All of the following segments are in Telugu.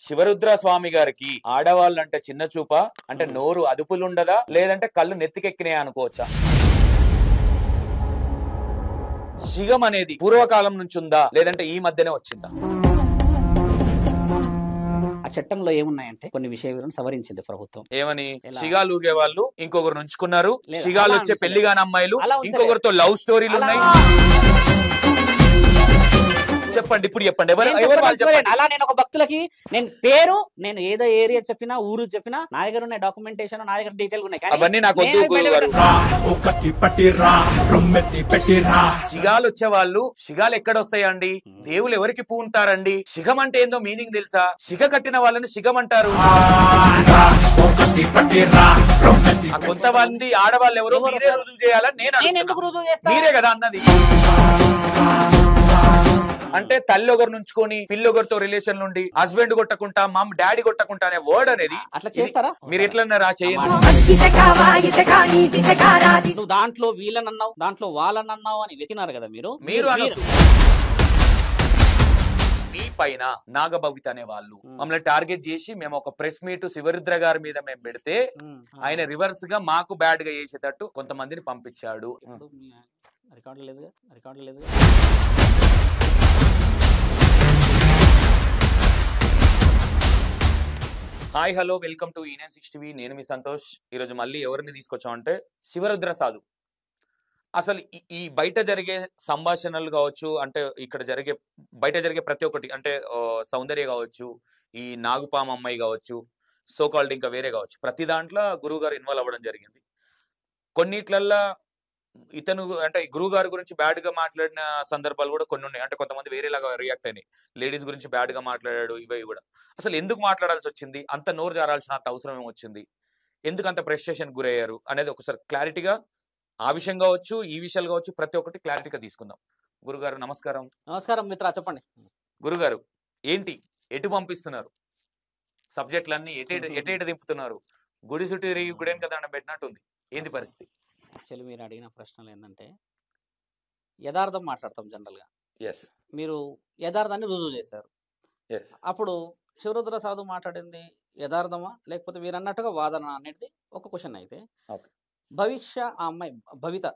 శివరుద్ర స్వామి గారికి ఆడవాళ్ళంటే చిన్న చూప అంటే నోరు అదుపులుండదా లేదంటే కళ్ళు నెత్తికెక్కినాయా అనుకోవచ్చా? శిగం అనేది పూర్వకాలం నుంచి ఉందా లేదంటే ఈ మధ్యనే వచ్చిందా? ఆ చట్టంలో ఏమున్నాయంటే కొన్ని విషయాలను సవరించింది ప్రభుత్వం. ఏమని? శిగాలు ఊగే వాళ్ళు ఇంకొకరు నుంచుకున్నారు, శిగాలు వచ్చే పెళ్లిగాని అమ్మాయిలు ఇంకొకరితో లవ్ స్టోరీలు ఉన్నాయి. చెప్పండి, ఇప్పుడు చెప్పండి. అలా నేను ఒక భక్తులకి నేను పేరు నేను ఏదో ఏరియా చెప్పినా ఊరు చెప్పినా నా దగ్గర ఉన్న డాక్యుమెంటేషన్ నా దగ్గర డీటెయిల్ ఉన్నాయి. అవన్నీ నాకు వద్దు. శిగాలు వచ్చే వాళ్ళు శిగాలు ఎక్కడ వస్తాయండి? దేవులు ఎవరికి పూంటారండి? శిగం అంటే ఏందో మీనింగ్ తెలుసా? శిగ కట్టిన వాళ్ళని శిగం అంటారు. కొంతమంది ఆడవాళ్ళు ఎవరో మీరే రుజువు చేయాలని నేను ఎందుకు రుజువు చేస్తా? మీరే కదా అన్నది. అంటే తల్లి ఒకరు నుంచుకొని పిల్లి ఒకరితో రిలేషన్ నుండి హస్బెండ్ కొట్టకుంటా మమ్ డాడీ కొట్టకుంటా అనే వర్డ్ అనేది అట్లా చేస్తారా? మీరు ఎట్లన్నారా? చేయండి. నువ్వు దాంట్లో వీళ్ళనన్నావు దాంట్లో వాళ్ళనన్నావు అని వెతినారు కదా మీరు. మీ పైన నాగభవిత అనే వాళ్ళు మమ్మల్ని టార్గెట్ చేసి మేము ఒక ప్రెస్ మీట్ శివరుద్ర గారి మీద మేము పెడితే ఆయన రివర్స్ గా మాకు బ్యాడ్ గా చేసేటట్టు కొంతమందిని పంపించాడు. రికార్డు లేదు. Hi hello welcome to E9 TV. నేను మీ సంతోష్. ఈరోజు మళ్ళీ ఎవరిని తీసుకొచ్చామంటే శివరుద్ర సాధు. అసలు ఈ బయట జరిగే సంభాషణలు కావచ్చు, అంటే ఇక్కడ బయట జరిగే ప్రతి ఒక్కటి అంటే సౌందర్య కావచ్చు, ఈ నాగుపామ అమ్మాయి కావచ్చు, సో కాల్డ్ ఇంకా వేరే కావచ్చు, ప్రతి దాంట్లో గురువు గారు ఇన్వాల్వ్ అవ్వడం జరిగింది. కొన్నిట్లల్లో ఇతను అంటే గురువు గారి గురించి బ్యాడ్ గా మాట్లాడిన సందర్భాలు కూడా కొన్ని ఉన్నాయి. అంటే కొంతమంది వేరేలాగా రియాక్ట్ అయినాయి. లేడీస్ గురించి బ్యాడ్ గా మాట్లాడాడు, ఇవి కూడా. అసలు ఎందుకు మాట్లాడాల్సి వచ్చింది? అంత నోరు జారాల్సిన అంత అవసరం ఏమొచ్చింది? ఎందుకు అంత ఫ్రస్ట్రేషన్ గురయ్యారు అనేది ఒకసారి క్లారిటీగా ఆ విషయం కావచ్చు, ఈ విషయాలు కావచ్చు, ప్రతి ఒక్కటి క్లారిటీగా తీసుకుందాం. గురుగారు నమస్కారం. నమస్కారం మిత్ర, చెప్పండి. గురుగారు ఏంటి ఎటు పంపిస్తున్నారు? సబ్జెక్టులన్నీ ఎటు దింపుతున్నారు? గుడి చుట్టూ తిరిగి గుడేని కదా పెట్టినట్టుంది. ఏంది పరిస్థితి? యాక్చువల్లీ మీరు అడిగిన ప్రశ్నలు ఏంటంటే యథార్థం మాట్లాడతాం జనరల్గా. మీరు యథార్థాన్ని రుజువు చేశారు. అప్పుడు శివరుద్ర సాధు మాట్లాడింది యథార్థమా లేకపోతే మీరు అన్నట్టుగా వాదన అనేది ఒక క్వశ్చన్. అయితే భవిష్య ఆ అమ్మాయి భవిత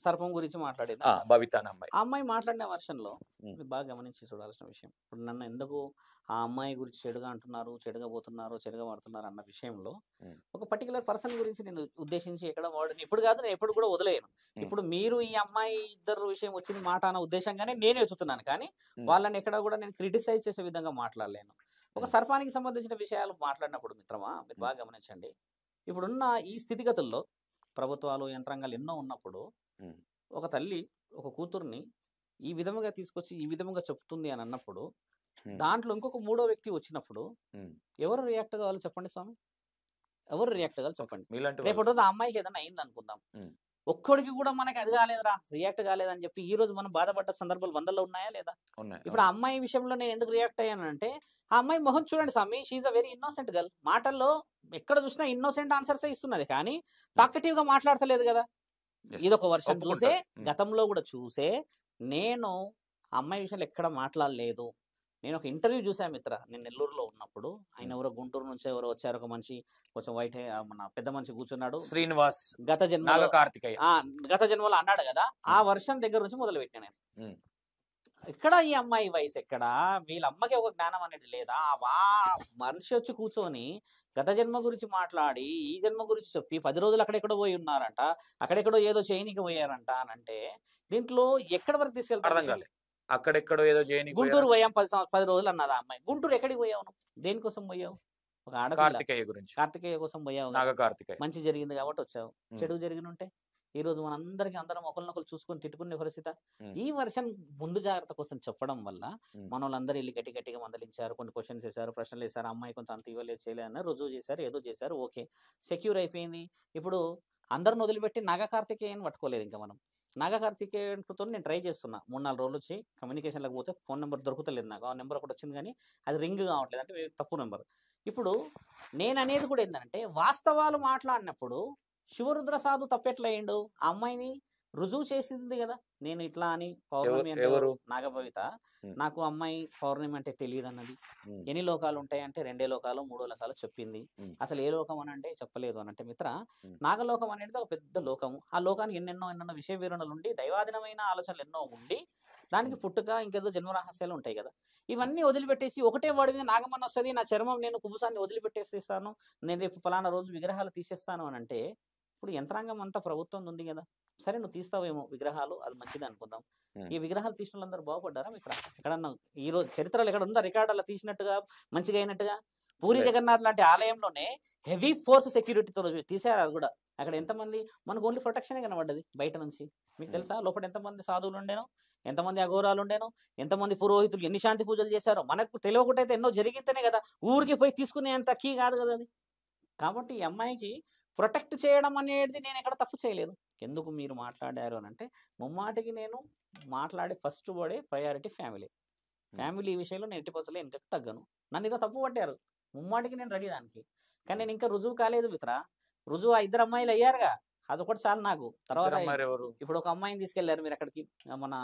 సర్పం గురించి మాట్లాడింది. ఆ అమ్మాయి మాట్లాడిన వర్షన్లో మీరు బాగా గమనించి చూడాల్సిన విషయం. ఇప్పుడు నన్ను ఎందుకు ఆ అమ్మాయి గురించి చెడుగా అంటున్నారు, చెడుగా పోతున్నారు, చెడుగా పడుతున్నారు అన్న విషయంలో ఒక పర్టికులర్ పర్సన్ గురించి నేను ఉద్దేశించి ఎక్కడ వాడిని ఇప్పుడు కాదు, నేను ఎప్పుడు కూడా వదిలేయను. ఇప్పుడు మీరు ఈ అమ్మాయి ఇద్దరు విషయం వచ్చింది మాట అన్న ఉద్దేశంగానే నేను ఎత్తుతున్నాను, కానీ వాళ్ళని ఎక్కడ కూడా నేను క్రిటిసైజ్ చేసే విధంగా మాట్లాడలేను. ఒక సర్పానికి సంబంధించిన విషయాలు మాట్లాడినప్పుడు మిత్రమా మీరు బాగా గమనించండి. ఇప్పుడున్న ఈ స్థితిగతుల్లో ప్రభుత్వాలు యంత్రాంగాలు ఎన్నో ఉన్నప్పుడు ఒక తల్లి ఒక కూతుర్ని ఈ విధముగా తీసుకొచ్చి ఈ విధముగా చెప్తుంది అని అన్నప్పుడు దాంట్లో ఇంకొక మూడో వ్యక్తి వచ్చినప్పుడు ఎవరు రియాక్ట్ కావాలి చెప్పండి స్వామి? ఎవరు రియాక్ట్ కావాలి చెప్పండి? రేపటి రోజు ఆ అమ్మాయికి ఏదైనా అయింది అనుకుందాం, ఒక్కడికి కూడా మనకి అది కాలేదురా, రియాక్ట్ కాలేదని చెప్పి ఈ రోజు మనం బాధపడ్డ సందర్భాలు వందల్లో ఉన్నాయా లేదా? ఇప్పుడు ఆ అమ్మాయి విషయంలో నేను ఎందుకు రియాక్ట్ అయ్యానంటే ఆ అమ్మాయి మొహం చూడండి స్వామి, she a very innocent girl. మాటల్లో ఎక్కడ చూసినా ఇన్నోసెంట్ ఆన్సర్సే ఇస్తున్నది, కానీ టాకటివ్ గా మాట్లాడతలేదు కదా. ఇదొక వర్షం చూసే గతంలో కూడా చూసే నేను అమ్మాయి విషయంలో ఎక్కడ మాట్లాడలేదు. నేను ఒక ఇంటర్వ్యూ చూసా మిత్ర, నేను నెల్లూరులో ఉన్నప్పుడు. ఆయన ఎవరో గుంటూరు నుంచి ఎవరో వచ్చారు, ఒక మనిషి కొంచెం వైట్ మన పెద్ద మనిషి కూర్చున్నాడు, శ్రీనివాస్, గత జన్మలో అన్నాడు కదా. ఆ వర్షం దగ్గర నుంచి మొదలు పెట్టా నేను. ఇక్కడ ఈ అమ్మాయి వయసు ఎక్కడా, వీళ్ళ అమ్మకి ఒక జ్ఞానం అనేది లేదా? మనిషి వచ్చి కూర్చొని గత జన్మ గురించి మాట్లాడి ఈ జన్మ గురించి చెప్పి 10 రోజులు అక్కడెక్కడో పోయి ఉన్నారంట, అక్కడెక్కడో ఏదో చేయనికి పోయారంట అని అంటే దీంట్లో ఎక్కడి వరకు తీసుకెళ్తారు? అక్కడెక్కడో ఏదో చేయనికి గుంటూరు పోయాం 10 రోజులు అన్నదా అమ్మాయి. గుంటూరు ఎక్కడికి పోయావు? దేనికోసం పోయావు? ఒక కార్తికేయ కోసం పోయావు, మంచి జరిగింది కాబట్టి వచ్చావు. చెడు జరిగిన ఉంటే ఈ రోజు అందరం ఒకరినొకరు చూసుకొని తిట్టుకునే పరిస్థితి. ఈ వర్షన్ ముందు జాగ్రత్త కోసం చెప్పడం వల్ల మన వాళ్ళందరూ వెళ్ళి గట్టిగా మందలించారు, కొన్ని క్వశ్చన్స్ వేశారు, ప్రశ్నలు వేశారు. అమ్మాయి కొంచెం అంత ఇవ్వలేదు చేయలేదని రుజువు చేశారు, ఏదో చేశారు, ఓకే సెక్యూర్ అయిపోయింది. ఇప్పుడు అందరిని వదిలిపెట్టి నాగ కార్తికేయని పట్టుకోలేదు. ఇంకా మనం నాగ కార్తికేయన్తో నేను ట్రై చేస్తున్నా 3-4 రోజులు వచ్చి కమ్యూనికేషన్ లేకపోతే ఫోన్ నెంబర్ దొరుకుతలేదు నాకు. ఆ నెంబర్ ఒకటి వచ్చింది కానీ అది రింగ్ కావట్లేదు, అంటే తప్పు నెంబర్. ఇప్పుడు నేను అనేది కూడా ఏంటంటే వాస్తవాలు మాట్లాడినప్పుడు శివరుద్ర సాధు తప్పెట్లయ్యిండు? ఆ అమ్మాయిని రుజువు చేసింది కదా. నేను ఇట్లా అని పౌర్ణమి అంటే ఎవరు నాగభవిత నాకు అమ్మాయి పౌర్ణమి అంటే తెలియదు అన్నది. ఎన్ని లోకాలు ఉంటాయంటే 2 లోకాలు 3 లోకాలు చెప్పింది. అసలు ఏ లోకం అని అంటే చెప్పలేదు అని అంటే మిత్ర, నాగలోకం అనేది ఒక పెద్ద లోకము. ఆ లోకానికి ఎన్నెన్నో విషయ వివరణలు ఉండి దైవాధీనమైన ఆలోచనలు ఎన్నో ఉండి దానికి పుట్టుక ఇంకేదో జన్మరహస్యాలు ఉంటాయి కదా. ఇవన్నీ వదిలిపెట్టేసి ఒకటే వాడి మీద నాగమని వస్తుంది, నా చర్మం నేను కుబుసాన్ని వదిలిపెట్టేస్తాను, నేను రేపు ఫలానా రోజు విగ్రహాలు తీసేస్తాను అని అంటే, ఇప్పుడు యంత్రాంగం అంతా ప్రభుత్వం ఉంది కదా. సరే నువ్వు తీస్తావేమో విగ్రహాలు, అది మంచిది అనుకుందాం. ఈ విగ్రహాలు తీసిన వాళ్ళందరూ బాగుపడ్డారా ఇక్కడ? ఎక్కడన్నా ఈ రోజు చరిత్రలో ఎక్కడ ఉందా రికార్డు అలా తీసినట్టుగా మంచిగా అయినట్టుగా? పూరి జగన్నాథ్ లాంటి ఆలయంలోనే హెవీ ఫోర్స్ సెక్యూరిటీతో తీసారు. అది కూడా అక్కడ ఎంతమంది, మనకు ఓన్లీ ప్రొటెక్షనే కనబడ్డది బయట నుంచి. మీకు తెలుసా లోపల ఎంతమంది సాధువులు ఉండేనో, ఎంతమంది అఘోరాలు ఉండేనో, ఎంతమంది పురోహితులు ఎన్ని శాంతి పూజలు చేశారో మనకు తెలియకుండా అయితే ఎన్నో జరిగితేనే కదా. ఊరికి పోయి తీసుకునే అంత కీ కాదు కదా అది. కాబట్టి ఈ అమ్మాయికి ప్రొటెక్ట్ చేయడం అనేది నేను ఎక్కడ తప్పు చేయలేదు. ఎందుకు మీరు మాట్లాడారు అని అంటే, ముమ్మాటికి నేను మాట్లాడే ఫస్ట్ వర్డే ప్రయారిటీ ఫ్యామిలీ. ఫ్యామిలీ విషయంలో నేను 80% ఎందుకు తగ్గను. నన్ను ఏదో తప్పు పట్టారు, ముమ్మాటికి నేను రెడీ దానికి. కానీ నేను ఇంకా రుజువు కాలేదు మిత్ర. రుజువు ఆ 2 అమ్మాయిలు అయ్యారుగా, అదొకటి చాలు నాకు. తర్వాత ఇప్పుడు ఒక అమ్మాయిని తీసుకెళ్లారు మీరు అక్కడికి, మన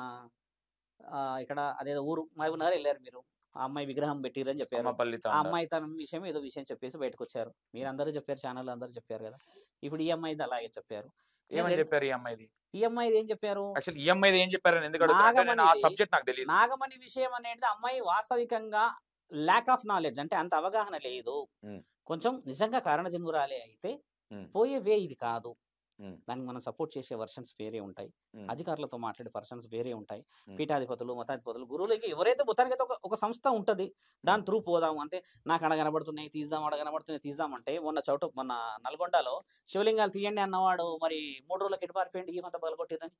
ఇక్కడ అదేదో ఊరు మహబూబ్నగర్ వెళ్ళారు మీరు. ఆ అమ్మాయి విగ్రహం పెట్టిరని చెప్పారు. ఆ అమ్మాయి తన విషయం ఏదో విషయం చెప్పేసి బయటకు వచ్చారు. మీరందరూ చెప్పారు, ఛానల్ అందరూ చెప్పారు కదా. ఇప్పుడు ఈ అమ్మాయిది అలాగే చెప్పారు. ఏమని చెప్పారు ఈ అమ్మాయిది? ఈ అమ్మాయిది ఏం చెప్పారు? ఈ అమ్మాయిది ఏం చెప్పారు? నాగమణి విషయం అనేది అమ్మాయి వాస్తవికంగా ల్యాక్ ఆఫ్ నాలెడ్జ్, అంటే అంత అవగాహన లేదు. కొంచెం నిజంగా కారణ జన్మురాలే అయితే పోయే వే ఇది కాదు. దానికి మనం సపోర్ట్ చేసే వర్షన్స్ వేరే ఉంటాయి, అధికారులతో మాట్లాడే వర్షన్స్ వేరే ఉంటాయి, పీఠాధిపతులు మతాధిపతులు గురువులకి ఎవరైతే మొత్తానికైతే ఒక సంస్థ ఉంటుంది, దాని త్రూ పోదాం. అంటే నాకు అడ కనబడుతున్నాయి తీద్దాం, అడ కనబడుతున్నాయి తీద్దామంటే మొన్న నల్గొండలో శివలింగాలు తీయండి అన్నవాడు మరి 3 రోజులకి ఎటు పారిపోయింది ఈ మత బలగొట్టిరని.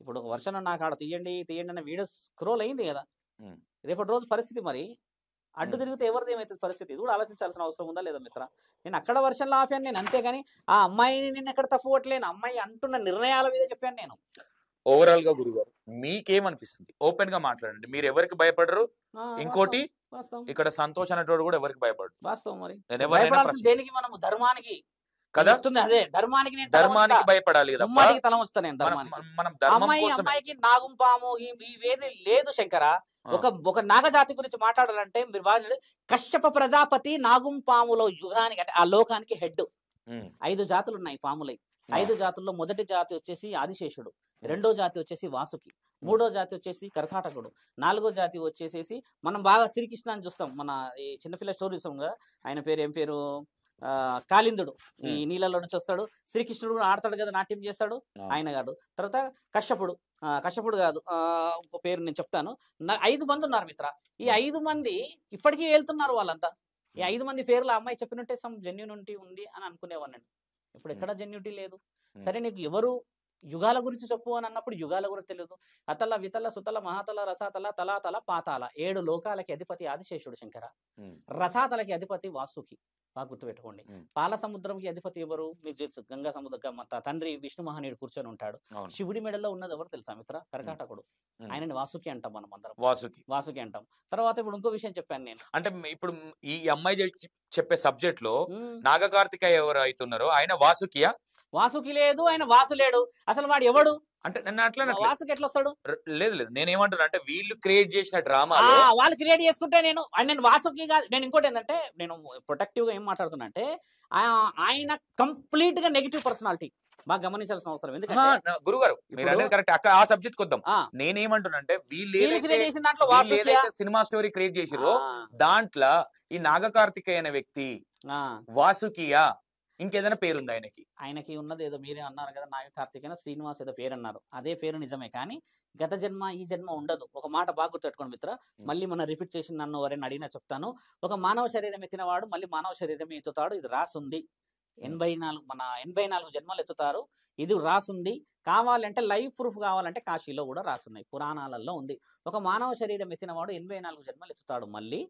ఇప్పుడు ఒక వర్షం నాకు ఆడ తీయండి అన్న వీడియో స్క్రోల్ అయింది కదా. రేపటి రోజు పరిస్థితి మరి అడ్డు తిరిగితే ఎవరిది ఏమైతుంది పరిస్థితి? ఇది కూడా ఆలోచించాల్సిన అవసరం ఉందా లేదా మిత్ర? నేను అక్కడ వర్షంలో ఆపాను నేను, అంతేగాని ఆ అమ్మాయిని నేను ఎక్కడ తప్పు పట్టలేను. అమ్మాయి అంటున్న నిర్ణయాల మీద చెప్పాను నేను. ఓవరాల్ గా గురుగారు మీకేమనిపిస్తుంది? ఓపెన్ గా మాట్లాడండి. మీరు ఎవరికి భయపడరు, ఇంకోటి ఇక్కడ సంతోష్ అనేటోడు కూడా ఎవరికి భయపడరు. వాస్తవం. మరి దేనికి? మనము ధర్మానికి కదా. అదే ధర్మానికి భయపడాలి, తల వస్తా నేను ధర్మానికి. అమ్మాయికి నాగం పాము ఇవేది లేదు శంకర. ఒక నాగజాతి గురించి మాట్లాడాలంటే మీరు బాగా, కశ్యప ప్రజాపతి నాగుం పాములో యుగానికి అంటే ఆ లోకానికి హెడ్. 5 జాతులు ఉన్నాయి పాములై. 5 జాతుల్లో మొదటి జాతి వచ్చేసి ఆదిశేషుడు, 2వ జాతి వచ్చేసి వాసుకి, 3వ జాతి వచ్చేసి కర్కాటకుడు, 4వ జాతి వచ్చేసేసి మనం బాగా శ్రీకృష్ణ అని చూస్తాం. మన ఈ చిన్నపిల్ల స్టోరీస్ ఆయన పేరు ఏం పేరు, కాళిందుడు. ఈ నీళ్ళలో నుంచి వస్తాడు, శ్రీకృష్ణుడు కూడా ఆడతాడు కదా, నాట్యం చేస్తాడు ఆయన గాడు. తర్వాత కశ్యపుడు కాదు, ఒక పేరు నేను చెప్తాను. 5 మంది ఉన్నారు మిత్ర. ఈ 5 మంది ఇప్పటికీ వెళ్తున్నారు వాళ్ళంతా. ఈ 5 మంది పేర్లు అమ్మాయి చెప్పినట్టే సమ్ జెన్యూనిటీ ఉంది అని అనుకునేవాడిని. ఇప్పుడు ఎక్కడ జెన్యూనిటీ లేదు. సరే నీకు ఎవరు యుగాల గురించి చెప్పు అని అన్నప్పుడు యుగాల గురించి తెలియదు. అతల వితల సుతల మహాతల రసాతల తలాతల పాతాల 7 లోకాలకి అధిపతి ఆదిశేషుడు శంకర. రసాతలకి అధిపతి వాసుకి, బాగా గుర్తుపెట్టుకోండి. పాల సముద్రంకి అధిపతి ఎవరు మీకు తెలుసు, గంగా సముద్ర తండ్రి విష్ణు మహానీయుడు కూర్చొని ఉంటాడు. శివుడి మెడలో ఉన్నది ఎవరు తెలుసా మిత్ర? కర్కాటకుడు. ఆయనని వాసుకి అంటాం మనం అందరం, వాసుకి అంటాం. తర్వాత ఇప్పుడు ఇంకో విషయం చెప్పాను నేను, అంటే ఇప్పుడు ఈ అమ్మాయి చెప్పే సబ్జెక్ట్ లో నాగకార్తికేయ ఎవరు అవుతున్నారో ఆయన వాసుకియా? వాసుకి లేదు, ఆయన వాసు లేడు. అసలు వాడు ఎవడు అంటే నన్ను అట్లా వాసుకి ఎట్లా వస్తాడు? లేదు నేనేమంటున్నా అంటే వీళ్ళు క్రియేట్ చేసిన డ్రామా వాళ్ళు క్రియేట్ చేసుకుంటే నేను వాసుకి కాదు. నేను ఇంకోటి ఏంటంటే నేను ప్రొటెక్టివ్ గా ఏం మాట్లాడుతున్నా అంటే ఆయన కంప్లీట్ గా నెగిటివ్ పర్సనాలిటీ బాగా గమనించాల్సిన అవసరం. ఎందుకంటే గురుగారు మీరు అనేది కరెక్ట్. ఆ సబ్జెక్ట్ కొద్దాం. నేనేమంటున్నా అంటే వీళ్ళు సినిమా స్టోరీ క్రియేట్ చేసిరో దాంట్లో ఈ నాగకార్తికేయ అనే వ్యక్తి వాసుకియా ఇంకేదైనా పేరుంది ఆయనకి ఉన్నది ఏదో మీరే అన్నారు కదా, నాగకార్తికేయ శ్రీనివాస్ ఏదో పేరు అన్నారు. అదే పేరు నిజమే, కానీ గత జన్మ ఈ జన్మ ఉండదు. ఒక మాట బాగా గుర్తుపెట్టుకోండి మిత్ర, మళ్ళీ మనం రిపీట్ చేసి నన్ను ఎవరైనా అడిగినా చెప్తాను. ఒక మానవ శరీరం ఎత్తినవాడు మళ్ళీ మానవ శరీరం ఎత్తుతాడు. ఇది రాసుంది. 84 జన్మలు ఎత్తుతారు. ఇది రాసుంది. కావాలంటే లైవ్ ప్రూఫ్ కావాలంటే కాశీలో కూడా రాసున్నాయి, పురాణాలలో ఉంది. ఒక మానవ శరీరం ఎత్తినవాడు 84 జన్మలు ఎత్తుతాడు. మళ్ళీ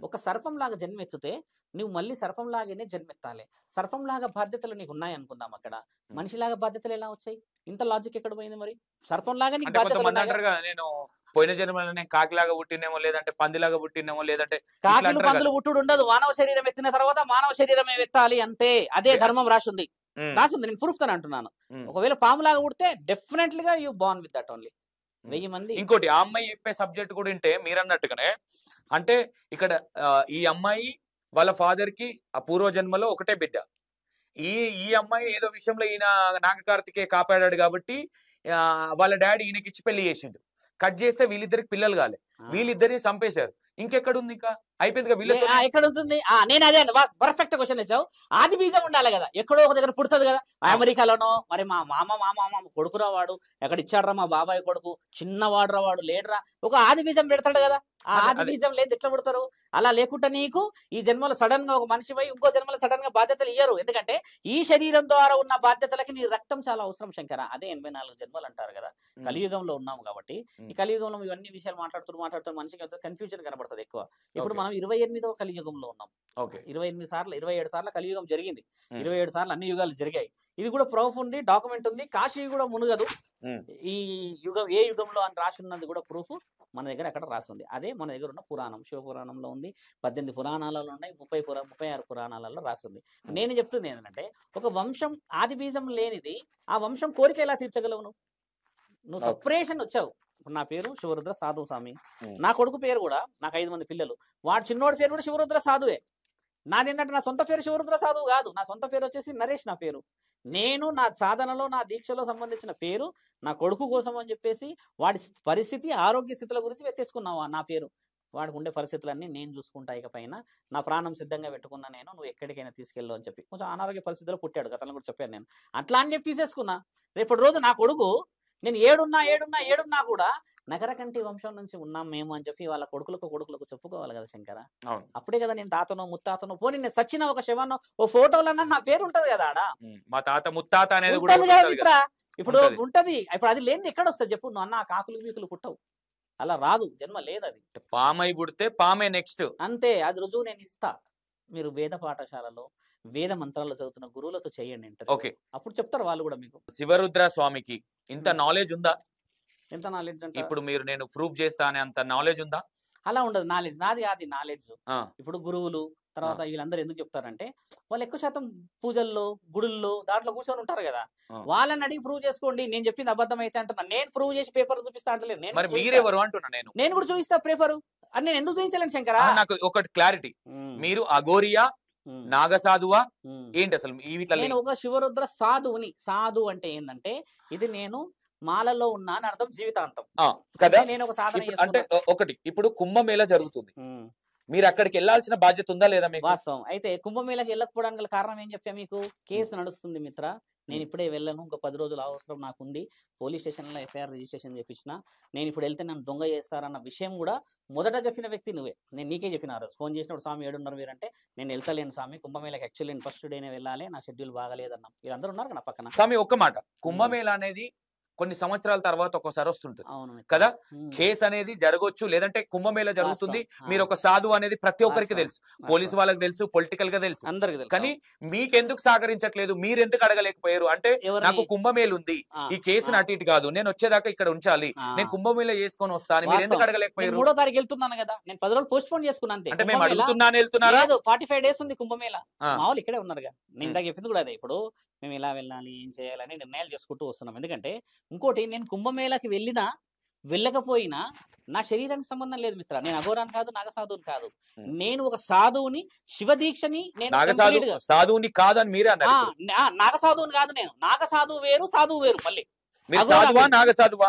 ఒక సర్పంలాగా జన్మెత్తితే నువ్వు మళ్ళీ సర్పంలాగానే జన్మెత్తాలి. సర్పంలాగా బాధ్యతలు నీకు ఉన్నాయి అనుకుందాం, అక్కడ మనిషిలాగా బాధ్యతలు ఎలా వచ్చాయి? ఇంత లాజిక్ ఎక్కడ పోయింది? మరి సర్పంలాగా నీకు నేను పోయిన జన్మలో నేను కాకిలాగా పుట్టినేమో, లేదంటే పందిలాగా పుట్టినేమో, లేదంటే కాకిలు పందులు పుట్టుడు ఉండదు. మానవ శరీరం ఎత్తిన తర్వాత మానవ శరీరమే ఎత్తాలి అంతే. అదే ధర్మం రాసింది. రాసింది, నేను ప్రూఫ్ తోనే అంటున్నాను. ఒకవేళ పాములాగా పుడితే డెఫినెట్లీ గా you born with that only. 1000 మంది. ఇంకోటి ఆ అమ్మాయి చెప్పే సబ్జెక్ట్ కూడా వింటే మీరు అన్నట్టుగానే, అంటే ఇక్కడ ఈ అమ్మాయి వాళ్ళ ఫాదర్ కి ఆ పూర్వజన్మలో ఒకటే బిడ్డ. ఈ అమ్మాయి ఏదో విషయంలో ఈయన నాగకార్తికేయ కాపాడాడు కాబట్టి వాళ్ళ డాడీ ఈయనకి ఇచ్చి పెళ్లి చేసిండు. కట్ చేస్తే వీళ్ళిద్దరికి పిల్లలు కాలే, వీళ్ళిద్దరిని చంపేశారు. ఇంకెక్కడుంది, ఇంకా అయిపోయింది వీళ్ళతో. ఎక్కడ ఉంటుంది? నేను అదే పర్ఫెక్ట్ క్వశ్చన్ వేసావు. ఆది బీజం ఉండాలి కదా, ఎక్కడో ఒక దగ్గర పుడుతుంది కదా. అమెరికాలోనో మరి మా మామ కొడుకురా వాడు, ఎక్కడ ఇచ్చాడరా మా బాబాయ్ కొడుకు, చిన్నవాడురా వాడు, లేడరా, ఒక ఆది బీజం పెడతాడు కదా. ఆ ఆది బీజం లేదు ఎట్లా పుడతారు? అలా లేకుండా నీకు ఈ జన్మలో సడన్ గా ఒక మనిషి పోయి ఇంకో జన్మలో సడన్ గా బాధ్యతలు ఇయ్యరు. ఎందుకంటే ఈ శరీరం ద్వారా ఉన్న బాధ్యతలకి నీ రక్తం చాలా అవసరం శంకర. అదే 84 జన్మలు అంటారు కదా. కలియుగంలో ఉన్నాము కాబట్టి ఈ కలియుగంలో ఇవన్నీ విషయాలు మాట్లాడుతూ మనిషికి కన్ఫ్యూజన్ కనబడుతుంది ఎక్కువ. ఇప్పుడు మనం 28వ కలియుగంలో ఉన్నాం. 27 సార్లు కలియుగం జరిగింది, 27 సార్లు అన్ని యుగాలు జరిగాయి. ఇది కూడా ప్రూఫ్ ఉంది, డాక్యుమెంట్ ఉంది. కాశీ కూడా మునుగదు ఈ యుగం ఏ యుగంలో అని రాసి ఉన్నది కూడా ప్రూఫ్ మన దగ్గర అక్కడ రాసి ఉంది. అదే మన దగ్గర ఉన్న పురాణం, శివపురాణంలో ఉంది, 18 పురాణాలలో ఉన్నాయి, 36 పురాణాలలో రాసి ఉంది. నేను చెప్తుంది ఏంటంటే, ఒక వంశం ఆది బీజం లేనిది ఆ వంశం కోరిక ఎలా తీర్చగలవు? నువ్వు సపరేషన్ వచ్చావు. ఇప్పుడు నా పేరు శివరుద్ర సాధు స్వామి, నా కొడుకు పేరు కూడా, నాకు 5 మంది పిల్లలు, వాడు చిన్నోడి పేరు కూడా శివరుద్ర సాధువే. నాదేంటంటే నా సొంత పేరు శివరుద్ర సాధువు కాదు, నా సొంత పేరు వచ్చేసి నరేష్. నా పేరు నేను నా సాధనలో నా దీక్షలో సంబంధించిన పేరు నా కొడుకు కోసం అని చెప్పేసి వాడి పరిస్థితి ఆరోగ్య స్థితుల గురించి వ్యత్యాసుకున్నావా నా పేరు. వాడికి ఉండే పరిస్థితులన్నీ నేను చూసుకుంటా, ఇక పైన నా ప్రాణం సిద్ధంగా పెట్టుకున్నా, నేను నువ్వు ఎక్కడికైనా తీసుకెళ్ళు అని చెప్పి. కొంచెం అనారోగ్య పరిస్థితుల్లో పుట్టాడు, గతంలో కూడా చెప్పాను నేను. అట్లా అని చెప్పి తీసేసుకున్నా. రేపటి రోజు నా కొడుకు నేను ఏడున్నా కూడా నగరకంటి వంశం నుంచి ఉన్నాం మేము అని చెప్పి వాళ్ళ కొడుకులకు చెప్పుకోవాలి కదా శంకర. అప్పుడే కదా నేను తాతనో ముత్తాతనో, పోనీ నేను సచిన ఒక శవనో ఓ ఫోటోలన్నా నా పేరు ఉంటది కదా ఆడ. మా తాత ముత్తాత అనేది ఇప్పుడు ఉంటది. ఇప్పుడు అది లేని ఎక్కడ వస్తుంది చెప్పు? నువ్వు అన్న కాకులు వీకులు పుట్టవు, అలా రాదు, జన్మ లేదు. అది పామై పుడితే పామే నెక్స్ట్ అంతే. అది రుజువు నేను ఇస్తా. మీరు వేద పాఠశాలలో వేద మంత్రాలు చదువుతున్న గురువులతో చేయండి, ఓకే, అప్పుడు చెప్తారు వాళ్ళు కూడా మీకు. శివరుద్ర స్వామికి ఇంత నాలెడ్జ్ ఉందా? ఎంత నాలెడ్జ్ అంటే ఇప్పుడు మీరు నేను ప్రూఫ్ చేస్తా అనే అంత నాలెడ్జ్ ఉందా? అలా ఉండదు నాలెడ్జ్, నాది అది నాలెడ్జ్. ఇప్పుడు గురువులు తర్వాత వీళ్ళందరూ ఎందుకు చెప్తారంటే, వాళ్ళు ఎక్కువ శాతం పూజల్లో గుడుల్లో దాంట్లో కూర్చొని ఉంటారు కదా, వాళ్ళని అడిగి ప్రూవ్ చేసుకోండి. నేను చెప్పింది అబద్ధం అయితే అంటున్నా, నేను ప్రూవ్ చేసి పేపర్ చూపిస్తా అంటలేదు. నేను కూడా చూపిస్తా పేపరు అని. నేను ఎందుకు చూపించలేను శంకర? నాకు ఒకటి క్లారిటీ, మీరు అఘోరియా నాగసాధువా ఏంటి అసలు? నేను ఒక శివరుద్ర సాధువుని. సాధు అంటే ఏంటంటే, ఇది నేను మాలలో ఉన్నా అని అర్థం, జీవితాంతం కదా. నేను ఒక సాధన అంటే ఒకటి, ఇప్పుడు కుంభమేళ జరుగుతుంది, మీరు అక్కడికి వెళ్ళాల్సిన బాధ్యత ఉందా లేదా మీకు? వాస్తవం. అయితే కుంభమేళకి వెళ్ళకపోవడానికి గల కారణం ఏం చెప్పా మీకు? కేసు నడుస్తుంది మిత్ర, నేను ఇప్పుడే వెళ్ళను, ఒక 10 రోజుల అవసరం నాకు ఉంది. పోలీస్ స్టేషన్లో ఎఫ్ఐఆర్ రిజిస్ట్రేషన్ చేయించిన. నేను ఇప్పుడు వెళ్తే నన్ను దొంగ చేస్తారన్న విషయం కూడా మొదట చెప్పిన వ్యక్తి నువ్వే. నేను నీకే చెప్పిన ఆ రోజు ఫోన్ చేసినప్పుడు, స్వామి 7:30 మీరు అంటే, నేను వెళ్తలేను స్వామి, కుంభమేళకి యాక్చువల్లీ నేను ఫస్ట్ డేనే వెళ్ళాలి, నా షెడ్యూల్ బాగాలేదన్నా. వీళ్ళందరూ ఉన్నారు నా పక్కన. స్వామి ఒక్క మాట, కుంభమేళ అనేది కొన్ని సంవత్సరాల తర్వాత ఒక్కోసారి వస్తుంటుంది కదా. కేసు అనేది జరగొచ్చు, లేదంటే కుంభమేళ జరుగుతుంది. మీరు ఒక సాధువు అనేది ప్రతి ఒక్కరికి తెలుసు, పోలీసు వాళ్ళకి తెలుసు, పొలిటికల్ గా తెలుసు, కానీ మీకెందుకు సహకరించట్లేదు? మీరు ఎందుకు అడగలేకపోయారు? అంటే నాకు కుంభమేళ ఉంది, ఈ కేసుని అటు ఇటు కాదు, నేను వచ్చేదాకా ఇక్కడ ఉంచాలి, నేను కుంభమేళ చేసుకొని వస్తాను, మీరు ఎందుకు అడగలేకపోయారు? 3వ తారీఖు వెళ్తున్నాను కదా, నేను 10 రోజులు పోస్ట్ పోన్ చేసుకున్నాను. అంటే మేము అడుగుతున్నాను, వెళ్తున్నారా? 45 days ఉంది కుంభమేళ. మామూలు ఇక్కడే ఉన్నారుగా. నేను ఇందాక చెప్పింది కూడా అదే. ఇప్పుడు మేము ఇలా వెళ్ళాలి, ఏం చేయాలని నిర్ణయాలు చేసుకుంటూ వస్తున్నాం. ఎందుకంటే ఇంకోటి, నేను కుంభమేళకి వెళ్ళినా వెళ్ళకపోయినా నా శరీరానికి సంబంధం లేదు మిత్ర. నేను అఘోరాన్ని కాదు, నాగసాధువుని కాదు. నేను ఒక సాధువుని, శివదీక్షని. నేను సాధువుని కాదని మీరే అన్నారు. నాగసాధువుని కాదు నేను. నాగసాధువు వేరు, సాధువు వేరు. మళ్ళీ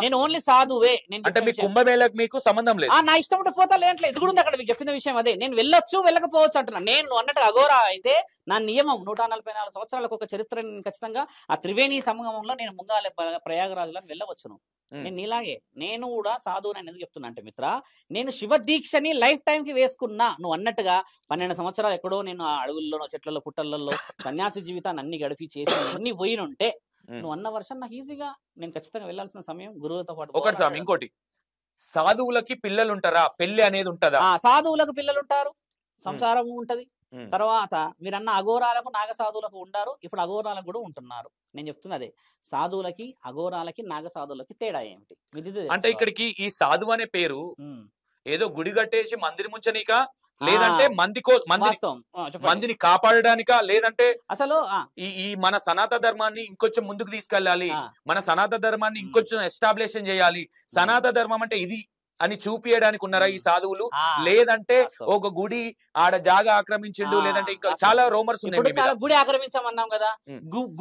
నేను ఓన్లీ సాధువే. అంటే మీ కుంభమేళకు మీకు సంబంధం లేదు. నా ఇష్టం ఉంటే పోతా, లేంట్లేదు. ఇది కూడా ఉంది అక్కడ మీకు చెప్పిన విషయం అదే. నేను వెళ్ళొచ్చు, వెళ్ళకపోవచ్చు అంటున్నా. నేను అన్నట్టు అఘోరా అయితే నా నియమం 144 సంవత్సరాలకు ఒక చరిత్ర ఖచ్చితంగా ఆ త్రివేణి సంగమంలో నేను ముంగాలే ప్రయాగరాజులను వెళ్ళవచ్చును. నేను నీలాగే నేను కూడా సాధువుని ఎందుకు చెప్తున్నా అంటే మిత్ర, నేను శివ దీక్షని లైఫ్ టైం కి వేసుకున్నా. నువ్వు అన్నట్టుగా 12 సంవత్సరాలు ఎక్కడో నేను అడవుల్లో, చెట్లలో, పుట్టలలో సన్యాసి జీవితాన్ని అన్ని గడిపి చేసి అన్ని పోయినుంటే, నువ్వు అన్న వర్షం నాకు ఈజీగా నేను ఖచ్చితంగా వెళ్ళాల్సిన సమయం గురువులతో పాటు. ఒకటి స్వామి, ఇంకోటి, సాధువులకి పిల్లలు ఉంటారా? పెళ్లి అనేది ఉంటదా? సాధువులకు పిల్లలు ఉంటారు, సంసారం ఉంటది. తర్వాత మీరన్న అఘోరాలకు, నాగసాధువులకు ఉండారు. ఇప్పుడు అఘోరాలకు కూడా ఉంటున్నారు. నేను చెప్తున్నా అదే, సాధువులకి, అఘోరాలకి, నాగసాధువులకి తేడా ఏమిటి? అంటే ఇక్కడికి ఈ సాధువు అనే పేరు ఏదో గుడి కట్టేసి మందిరి ముంచనీక లేదంటే మందిని కాపాడడానికా, లేదంటే అసలు ఈ మన సనాతన ధర్మాన్ని ఇంకొంచెం ముందుకు తీసుకెళ్ళాలి, మన సనాతన ధర్మాన్ని ఇంకొంచెం ఎస్టాబ్లిషన్ చేయాలి, సనాతన ధర్మం అంటే ఇది అని చూపియడానికి ఉన్నారా ఈ సాధువులు? లేదంటే ఒక గుడి ఆడ జాగా ఆక్రమించిండు, లేదంటే ఇంకా చాలా రూమర్స్ ఉన్నాయి. గుడి ఆక్రమించామన్నాం కదా,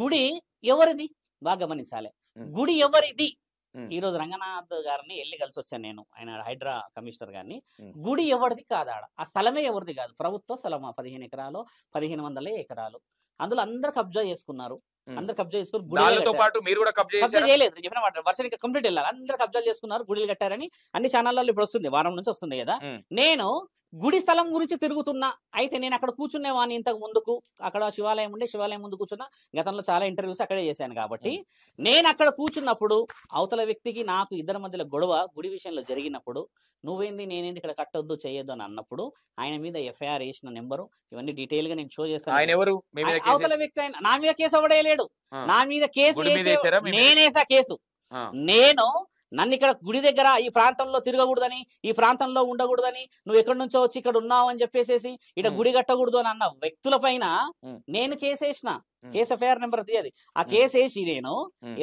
గుడి ఎవరిది బాగా గమనించాలి. గుడి ఎవరిది? ఈ రోజు రంగనాథ్ గారిని వెళ్ళి కలిసి వచ్చాను నేను, ఆయన హైడ్రా కమిషనర్ గారిని. గుడి ఎవరిది కాదు, ఆడ ఆ స్థలమే ఎవరిది కాదు, ప్రభుత్వ స్థలం. 15 ఎకరాలు 1500 ఎకరాలు, అందులో అందరు కబ్జా చేసుకున్నారు. అందరు కబ్జా చేసుకుని కబ్జా చేయలేదు, నేను చెప్పిన మాట వర్షం ఇంకా కంప్లీట్ వెళ్ళాలి. అందరు కబ్జాలు చేసుకున్నారు, గుడిలు కట్టారని అన్ని ఛానళ్ళలో ఇప్పుడు వస్తుంది, వారం నుంచి వస్తుంది కదా. నేను గుడి స్థలం గురించి తిరుగుతున్నా, అయితే నేను అక్కడ కూర్చునేవాడిని ఇంతకు ముందుకు, అక్కడ శివాలయం ఉండే, శివాలయం ముందు కూర్చున్నా. గతంలో చాలా ఇంటర్వ్యూస్ అక్కడే చేశాను కాబట్టి నేను అక్కడ కూర్చున్నప్పుడు అవతల వ్యక్తికి నాకు ఇద్దరి మధ్యలో గొడవ గుడి విషయంలో జరిగినప్పుడు, నువ్వేంది నేనేంది ఇక్కడ కట్టొద్దు చేయొద్దు అని అన్నప్పుడు ఆయన మీద ఎఫ్ఐఆర్ వేసిన నెంబరు ఇవన్నీ డీటెయిల్ గా నేను షో చేస్తాను. అవతల వ్యక్తి ఆయన నా మీద కేసు అవడేయలేడు, నా మీద కేసు నేనేసా కేసు. నన్ను ఇక్కడ గుడి దగ్గర ఈ ప్రాంతంలో తిరగకూడదని, ఈ ప్రాంతంలో ఉండకూడదని, నువ్వు ఎక్కడి నుంచో వచ్చి ఇక్కడ ఉన్నావు అని చెప్పేసి ఇక్కడ గుడి కట్టకూడదు అని అన్న వ్యక్తుల పైన నేను కేసు వేసిన. కేసు ఎఫ్ఐఆర్ నెంబర్ తీయది. ఆ కేసు వేసి నేను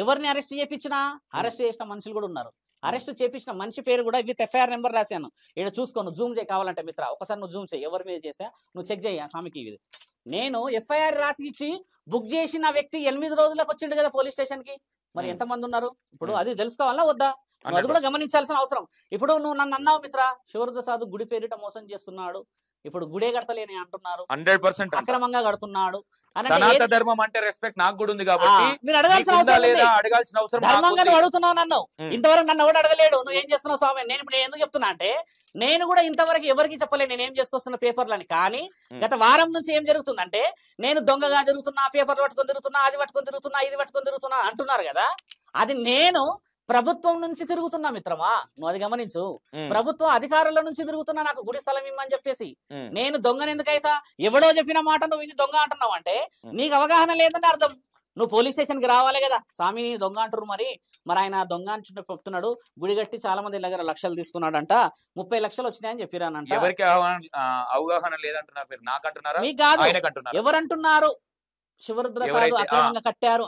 ఎవరిని అరెస్ట్ చేయించినా, అరెస్ట్ చేసిన మనుషులు కూడా ఉన్నారు. అరెస్ట్ చేపించిన మనిషి పేరు కూడా విత్ ఎఫ్ఐఆర్ నెంబర్ రాశాను. ఇక్కడ చూసుకో, నువ్వు జూమ్ చేయి కావాలంటే మిత్ర, ఒకసారి నువ్వు జూమ్ చేయి, ఎవరి మీద చేసా నువ్వు చెక్ చేయ స్వామికి. ఇది నేను ఎఫ్ఐఆర్ రాసి ఇచ్చి బుక్ చేసిన వ్యక్తి 8 రోజులకు వచ్చిండు కదా పోలీస్ స్టేషన్ కి. మరి ఎంతమంది ఉన్నారు ఇప్పుడు అది తెలుసుకోవాలా వద్దా? అది కూడా గమనించాల్సిన అవసరం. ఇప్పుడు నువ్వు నన్ను అన్నావు మిత్ర, శివరుద్ర సాధు గుడి పేరిట మోసం చేస్తున్నాడు, ఇప్పుడు గుడే కడతలేని అంటున్నారు, 100% అక్రమంగా కడుతున్నాడు. సనాతన ధర్మం అంటే రెస్పెక్ట్ నాకు కూడా ఉంది కాబట్టి మీరు అడగాల్సిన అవసరం ధర్మంగా నువ్వు అడుగుతున్నావు నన్ను. ఇంతవరకు నన్ను ఎవరు అడగలేడు నువ్వు ఏం చేస్తున్నావు స్వామి. నేను ఇప్పుడు ఎందుకు చెప్తున్నా అంటే, నేను కూడా ఇంతవరకు ఎవరికి చెప్పలేదు నేను ఏం చేసుకొస్తున్న పేపర్లని. కానీ గత వారం నుంచి ఏం జరుగుతుందంటే, నేను దొంగగా తిరుగుతున్నా, పేపర్లు పట్టుకొని తిరుగుతున్నా, అది పట్టుకొని తిరుగుతున్నా, ఇది పట్టుకొని తిరుగుతున్నా అంటున్నారు కదా. అది నేను ప్రభుత్వం నుంచి తిరుగుతున్నా మిత్రమా, నువ్వు అది గమనించు. ప్రభుత్వం అధికారుల నుంచి తిరుగుతున్నా నాకు గుడి స్థలం ఇమ్మని చెప్పేసి. నేను దొంగను ఎందుకైతా? ఎవడో చెప్పిన మాట నువ్వు ఇన్ని దొంగ అంటున్నావు అంటే నీకు అవగాహన లేదని అర్థం. నువ్వు పోలీస్ స్టేషన్ కి రావాలి కదా, స్వామిని దొంగ అంటారు. మరి ఆయన దొంగ అని చెప్తున్నాడు, గుడి కట్టి చాలా మంది దగ్గర లక్షలు తీసుకున్నాడంట, 30 లక్షలు వచ్చినాయని చెప్పిరానంట. ఎవరికి అవగాహన లేదంటున్నారు, నాకంటున్నారా? మీకు కాదు, ఎవరంటున్నారు? శివరుద్ర సాధు అక్రమంగా కట్టారు.